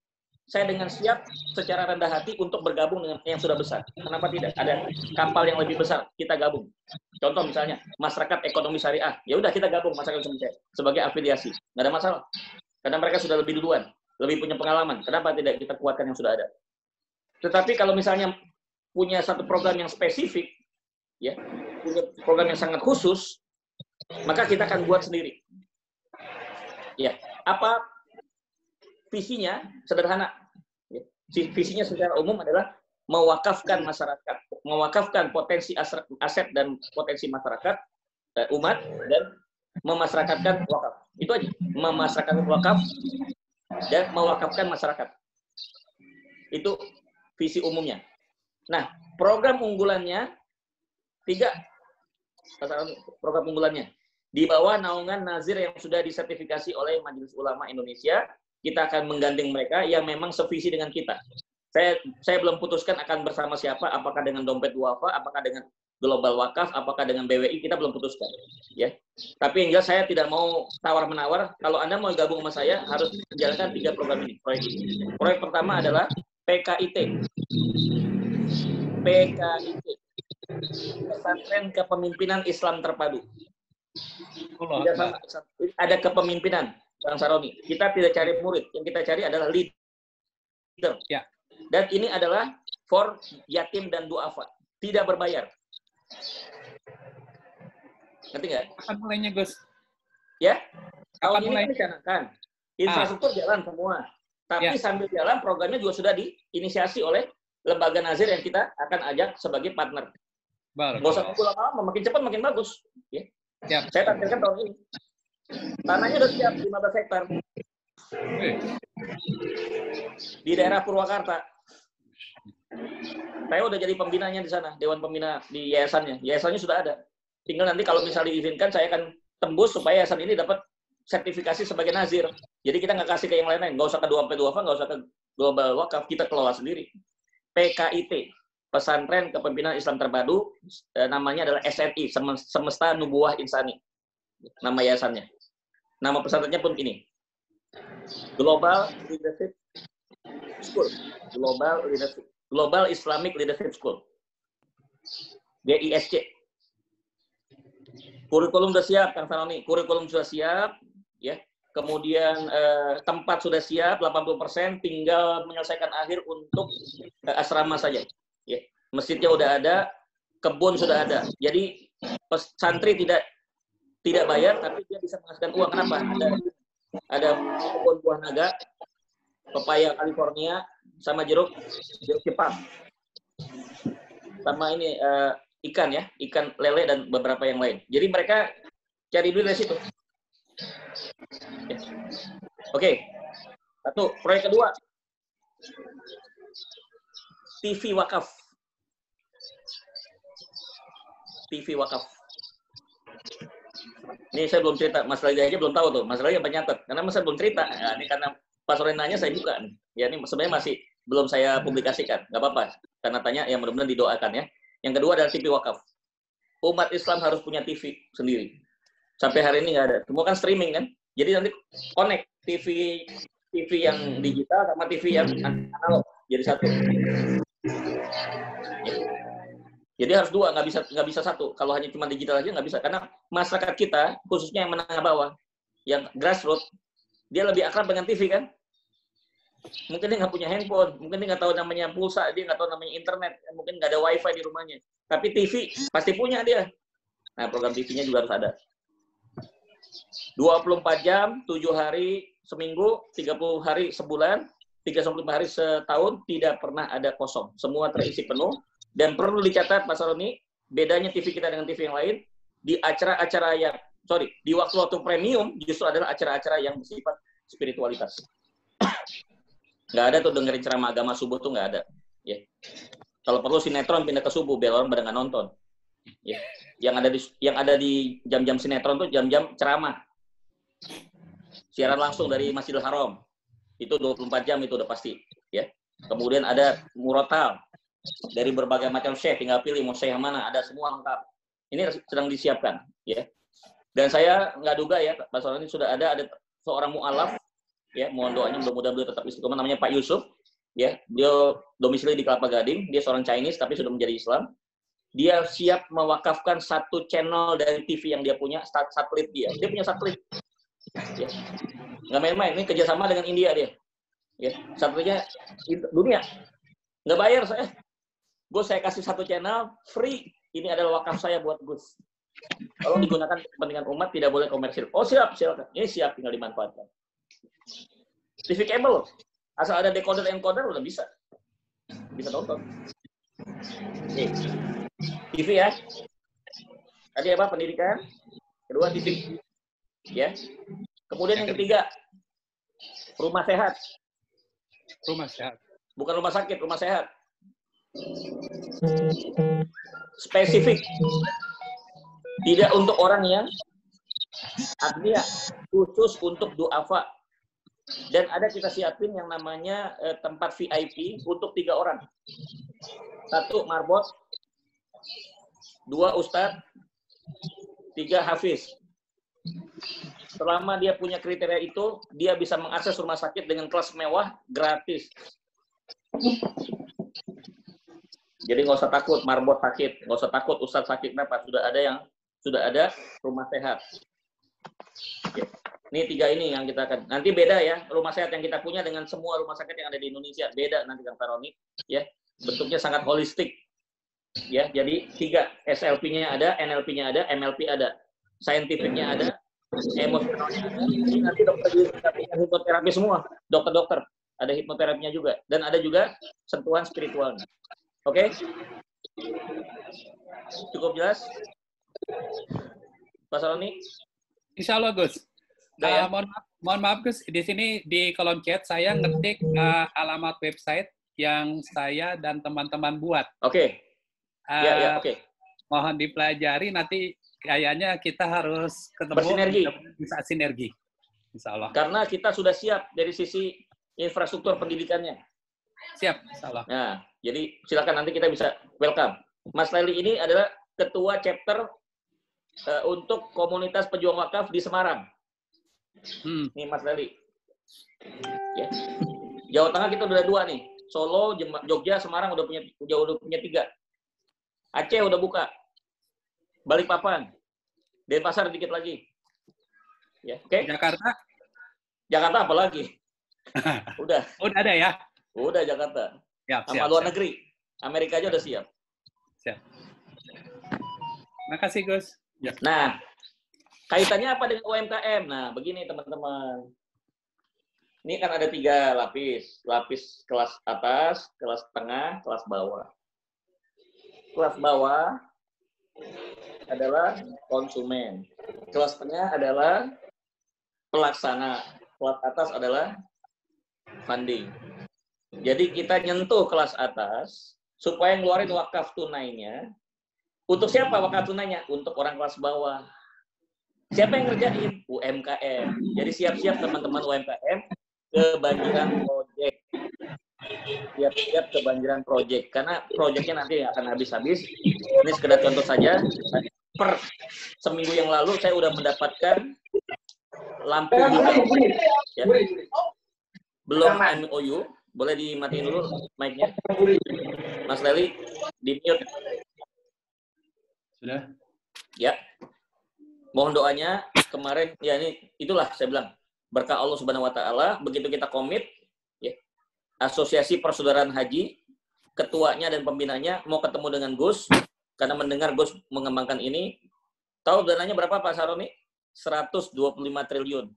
Saya dengan siap secara rendah hati untuk bergabung dengan yang sudah besar. Kenapa tidak? Ada kapal yang lebih besar, kita gabung. Contoh misalnya, masyarakat ekonomi syariah. Ya udah kita gabung masyarakat ekonomi syariah sebagai afiliasi. Nggak ada masalah. Karena mereka sudah lebih duluan, lebih punya pengalaman. Kenapa tidak kita kuatkan yang sudah ada? Tetapi kalau misalnya punya satu program yang spesifik, ya, punya program yang sangat khusus, maka kita akan buat sendiri. Ya, apa visinya? Sederhana. Ya. Visinya secara umum adalah mewakafkan masyarakat, mewakafkan potensi aset dan potensi masyarakat, umat, dan memasyarakatkan wakaf. Itu aja. Memasyarakatkan wakaf dan mewakafkan masyarakat. Itu visi umumnya. Nah, program unggulannya 3. Program unggulannya di bawah naungan Nazir yang sudah disertifikasi oleh Majelis Ulama Indonesia. Kita akan menggandeng mereka yang memang sevisi dengan kita. Saya belum putuskan akan bersama siapa, apakah dengan Dompet Duafa, apakah dengan Global Wakaf, apakah dengan BWI, kita belum putuskan. Ya. Tapi yang jelas saya tidak mau tawar-menawar. Kalau Anda mau gabung sama saya, harus menjalankan 3 program ini. Proyek pertama adalah PKIT. PKIT. Pesantren Kepemimpinan Islam Terpadu. Ada kepemimpinan. Bang Saroni, kita tidak cari murid, yang kita cari adalah leader. Ya. Dan ini adalah for yatim dan duafa, tidak berbayar. Ngerti nggak? Kapan mulainya, Gus? Ya, tahun ini mulai? kita canangkan. Infrastruktur jalan semua. Tapi sambil jalan, programnya juga sudah diinisiasi oleh lembaga Nazir yang kita akan ajak sebagai partner. Nggak usah tunggu lama-lama, makin cepat makin bagus. Ya. Saya tampilkan tahun ini. Tanahnya sudah siap, 15 hektar. Di daerah Purwakarta. Saya udah jadi pembinanya di sana, Dewan Pembina di yayasannya. Yayasannya sudah ada. Tinggal nanti kalau misalnya diizinkan, saya akan tembus supaya yayasan ini dapat sertifikasi sebagai nazir. Jadi kita nggak kasih ke yang lain-lain. Nggak usah ke 2P2F, nggak usah ke Global Wakaf, kita kelola sendiri. PKIT, Pesantren Kepemimpinan Islam Terpadu, namanya adalah SNI, Semesta Nubuwah Insani. Nama yayasannya. Nama pesantrennya pun ini. Global Leadership School. Global Islamic Leadership School. GISC. Kurikulum sudah siap, Kang Fanoni. Kurikulum sudah siap, ya. Kemudian tempat sudah siap, 80%, tinggal menyelesaikan akhir untuk asrama saja. Ya. Masjidnya udah ada, kebun sudah ada. Jadi santri tidak bayar, tapi dia bisa menghasilkan uang. Kenapa? Ada kebun buah naga, pepaya California, sama jeruk Jepang. Sama ini ikan ya, ikan lele dan beberapa yang lain. Jadi mereka cari duit dari situ. Oke. Satu, proyek kedua. TV wakaf. TV wakaf. Ini saya belum cerita, Mas Lagi aja belum tahu tuh. Mas Lagi penyatet. Karena Mas belum cerita. Nah, ini karena Pak Soren nanya saya buka. Ya ini sebenarnya masih belum saya publikasikan. Nggak apa-apa. Karena tanya yang mudah-mudahan didoakan ya. Yang kedua adalah TV wakaf. Umat Islam harus punya TV sendiri. Sampai hari ini nggak ada. Semua kan streaming kan. Jadi nanti connect TV yang digital sama TV yang analog jadi satu. Jadi harus dua, nggak bisa satu. Kalau hanya cuma digital aja nggak bisa. Karena masyarakat kita, khususnya yang menengah bawah, yang grassroots, dia lebih akrab dengan TV kan. Mungkin dia nggak punya handphone, mungkin dia nggak tahu namanya pulsa, dia nggak tahu namanya internet, mungkin nggak ada wifi di rumahnya. Tapi TV pasti punya dia. Nah, program TV-nya juga harus ada. 24 jam, 7 hari seminggu, 30 hari sebulan, 35 hari setahun, tidak pernah ada kosong. Semua terisi penuh. Dan perlu dicatat, Pak Saroni, bedanya TV kita dengan TV yang lain, di acara-acara yang, di waktu-waktu premium, justru adalah acara-acara yang bersifat spiritualitas. Nggak ada tuh dengerin ceramah agama subuh tuh nggak ada. Ya. Kalau perlu sinetron pindah ke subuh, biar orang pada nggak nonton. Ya. Yang ada di jam-jam sinetron tuh jam-jam ceramah. Siaran langsung dari Masjidil Haram. Itu 24 jam itu udah pasti. Ya. Kemudian ada murotal. Dari berbagai macam syekh, tinggal pilih mau syekh yang mana, ada semua lengkap. Ini sedang disiapkan. Ya. Dan saya nggak duga ya, Pak Soren ini sudah ada seorang mu'alaf, ya, mohon doanya mudah-mudahan beliau tetap istiqomah, namanya Pak Yusuf. Ya, beliau domisili di Kelapa Gading, dia seorang Chinese tapi sudah menjadi Islam. Dia siap mewakafkan satu channel dari TV yang dia punya, satelit dia. Dia punya satelit. Ya. Nggak main-main, ini kerjasama dengan India dia. Ya. Satelitnya dunia. Nggak bayar saya. Gus, saya kasih satu channel, free. Ini adalah wakaf saya buat Gus. Kalau digunakan kepentingan umat, tidak boleh komersil. Oh siap, silakan. Ini siap, tinggal dimanfaatkan. TV kabel. Asal ada decoder encoder, udah bisa. Bisa nonton. Nih. TV ya. Tadi apa? Pendidikan. Kedua TV. Ya. Kemudian yang ketiga, rumah sehat. Rumah sehat. Bukan rumah sakit, rumah sehat. Spesifik. Tidak untuk orang yang artinya khusus untuk duafa. Dan ada kita siapin yang namanya tempat VIP untuk 3 orang. 1 marbot, 2 ustadz, 3 hafiz. Selama dia punya kriteria itu, dia bisa mengakses rumah sakit dengan kelas mewah gratis. Jadi nggak usah takut marbot sakit, nggak usah takut ustadz sakit. Kenapa? Sudah ada rumah sehat. Ya. Ini 3 ini yang kita akan. Nanti beda ya, rumah sehat yang kita punya dengan semua rumah sakit yang ada di Indonesia. Beda nanti Kang Faroni. Ya. Bentuknya sangat holistik. Ya, jadi 3 SLP-nya ada, NLP-nya ada, MLP ada, saintifiknya ada, emosionalnya ada. Ini nanti dokter juga hipnoterapi semua, dokter-dokter ada hipnoterapinya juga, dan ada juga sentuhan spiritualnya. Oke? Cukup jelas? Pak Saloni? Insya Allah, Gus. Ya? Mohon maaf, Gus. Di sini di kolom chat saya ngetik alamat website yang saya dan teman-teman buat. Oke. Oke. Mohon dipelajari, nanti kayaknya kita harus ketemu. Bersinergi. Bisa sinergi. Insya Allah. Karena kita sudah siap dari sisi infrastruktur pendidikannya. Siap, Insya Allah. Nah, jadi silakan nanti kita bisa welcome. Mas Leli ini adalah ketua chapter untuk komunitas pejuang wakaf di Semarang. Nih Mas Leli. Ya. Jawa Tengah kita udah 2 nih. Solo, Jogja, Semarang udah punya 3. Aceh udah buka. Balikpapan. Denpasar dikit lagi. Ya, oke. Jakarta apa lagi? Udah. Udah ada ya? Udah Jakarta. Sama Siap, luar negeri. Amerika aja udah siap. Siap. Makasih, Gus. Ya. Nah, kaitannya apa dengan UMKM? Nah, begini teman-teman. Ini kan ada 3 lapis. Lapis kelas atas, kelas tengah, kelas bawah. Kelas bawah adalah konsumen. Kelas tengah adalah pelaksana. Kelas atas adalah funding. Jadi kita nyentuh kelas atas supaya ngeluarin wakaf tunainya. Untuk siapa wakaf tunainya? Untuk orang kelas bawah. Siapa yang ngerjain? UMKM. Jadi siap-siap teman-teman UMKM kebanjiran proyek. Siap-siap kebanjiran proyek. Karena proyeknya nanti akan habis-habis. Ini sekedar contoh saja. Per seminggu yang lalu saya udah mendapatkan lampu biru. Ya. Belum MOU. Boleh dimatiin dulu mic-nya. Mas Leli, di-mute. Sudah? Ya. Mohon doanya kemarin, ya ini itulah saya bilang. Berkah Allah Subhanahu wa taala, begitu kita komit, ya. Asosiasi Persaudaraan Haji, ketuanya dan pembinanya mau ketemu dengan Gus karena mendengar Gus mengembangkan ini. Tahu dananya berapa Pak Saroni? 125 triliun.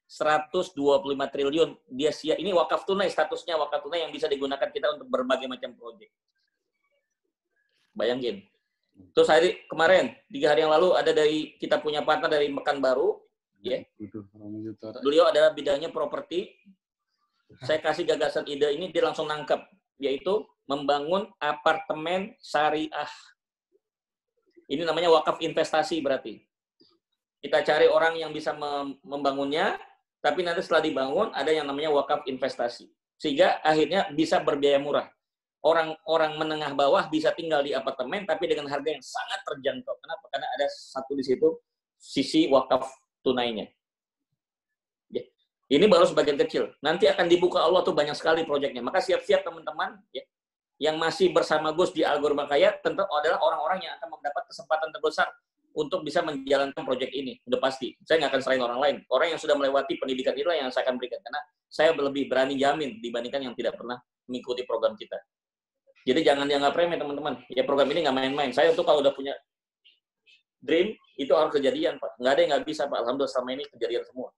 125 triliun dia siap. Ini wakaf tunai, statusnya wakaf tunai yang bisa digunakan kita untuk berbagai macam proyek. Bayangin. Terus kemarin 3 hari yang lalu ada dari kita punya partner dari Pekanbaru, ya. Beliau adalah bidangnya properti. Saya kasih gagasan ide ini, dia langsung nangkep, yaitu membangun apartemen syariah. Ini namanya wakaf investasi berarti. Kita cari orang yang bisa membangunnya, tapi nanti setelah dibangun ada yang namanya wakaf investasi. Sehingga akhirnya bisa berbiaya murah. Orang-orang menengah bawah bisa tinggal di apartemen tapi dengan harga yang sangat terjangkau. Kenapa? Karena ada satu di situ sisi wakaf tunainya. Ya. Ini baru sebagian kecil. Nanti akan dibuka Allah tuh banyak sekali proyeknya. Maka siap-siap teman-teman ya. Yang masih bersama Gus di Al-Ghurba Kaya tentu adalah orang-orang yang akan mendapat kesempatan terbesar untuk bisa menjalankan proyek ini. Udah pasti. Saya nggak akan selain orang lain. Orang yang sudah melewati pendidikan inilah yang saya akan berikan. Karena saya lebih berani jamin dibandingkan yang tidak pernah mengikuti program kita. Jadi jangan dianggap remeh, teman-teman. Ya program ini nggak main-main. Saya tuh kalau udah punya dream, itu harus kejadian, Pak. Nggak ada yang nggak bisa, Pak. Alhamdulillah selama ini kejadian semua.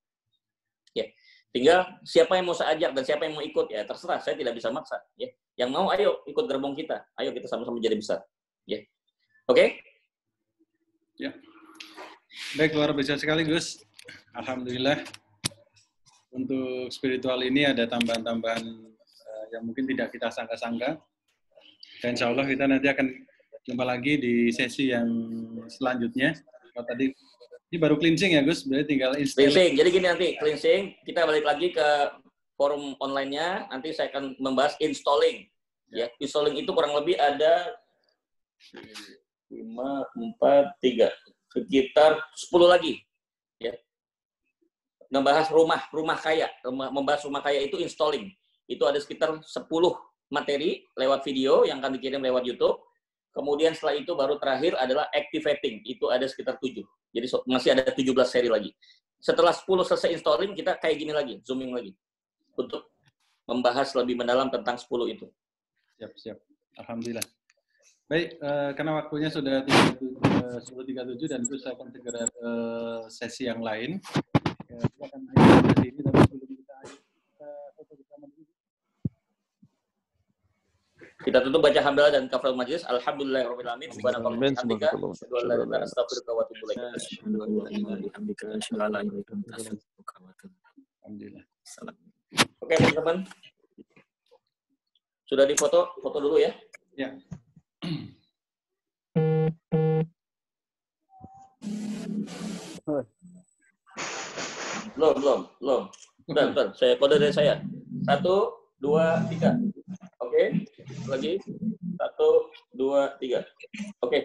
Ya. Tinggal siapa yang mau saya ajak dan siapa yang mau ikut, ya terserah. Saya tidak bisa maksa. Ya. Yang mau, ayo ikut gerbong kita. Ayo kita sama-sama jadi besar. Ya. Oke? Ya. Baik, luar biasa sekali, Gus. Alhamdulillah. Untuk spiritual ini ada tambahan-tambahan yang mungkin tidak kita sangka-sangka. Dan insya Allah kita nanti akan jumpa lagi di sesi yang selanjutnya. Kalau tadi, ini baru cleansing ya, Gus? Berarti tinggal install. Cleansing. Jadi gini nanti, cleansing. Kita balik lagi ke forum online-nya. Nanti saya akan membahas installing. Ya, installing itu kurang lebih ada 5, 4, 3, sekitar 10 lagi. Ya. Membahas rumah kaya. Membahas rumah kaya itu installing. Itu ada sekitar 10 materi lewat video yang akan dikirim lewat YouTube. Kemudian setelah itu baru terakhir adalah activating. Itu ada sekitar 7. Jadi masih ada 17 seri lagi. Setelah 10 selesai installing, kita kayak gini lagi, zooming lagi. Untuk membahas lebih mendalam tentang 10 itu. Siap. Alhamdulillah. Baik, karena waktunya sudah 10.37 dan itu saya akan segera ke sesi yang lain. Ya, kita akan akhiri sesi ini, tapi sebelum kita foto bersama dulu. Kita tutup baca hamdalah dan kafaratul majlis. Alhamdulillahirabbil alamin. Subhanallah wa bihamdika, asyhadu an la ilaha illa anta, astaghfiruka wa atubu ilaik. Alhamdulillah. Oke, teman-teman. Sudah difoto? Foto dulu ya. Ya. Belum. Bentar. Saya kode dari saya. 1, 2, 3. Oke. Lagi. 1, 2, 3. Oke.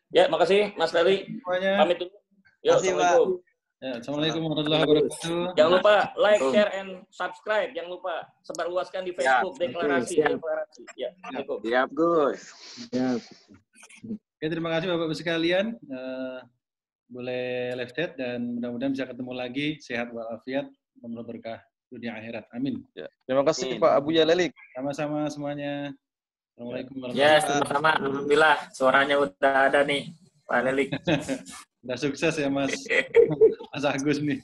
Ya, makasih Mas Ferry. Semuanya. Pamit dulu. Yuk, assalamualaikum. Ya, assalamualaikum warahmatullahi wabarakatuh. Jangan lupa like, share, and subscribe. Jangan lupa sebarluaskan di Facebook. Deklarasi. Ya, assalamualaikum. Siap, Gus. Siap. Oke, terima kasih Bapak-Ibu sekalian. Boleh live chat dan mudah-mudahan bisa ketemu lagi sehat walafiat, penuh berkah dunia akhirat. Amin. Ya. Terima kasih Pak Abu Yalelik. Sama-sama semuanya. Assalamualaikum warahmatullahi Ya, wabarakatuh. sama-sama. Alhamdulillah, suaranya udah ada nih, Pak Lelik. Udah sukses ya Mas Agus nih.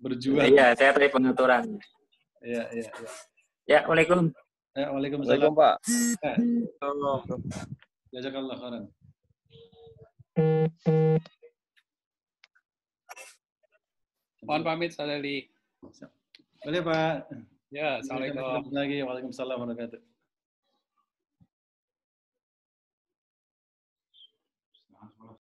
Berjuang. Iya, saya tadi pengaturan. Iya. Ya, Waalaikumsalam. Ya, waalaikumsalam. Assalamualaikum Pak. Jazakallah khairan. Mohon pamit, Saudari. Boleh Pak. Ya, assalamualaikum. Lagi. Waalaikumsalam warahmatullahi wabarakatuh.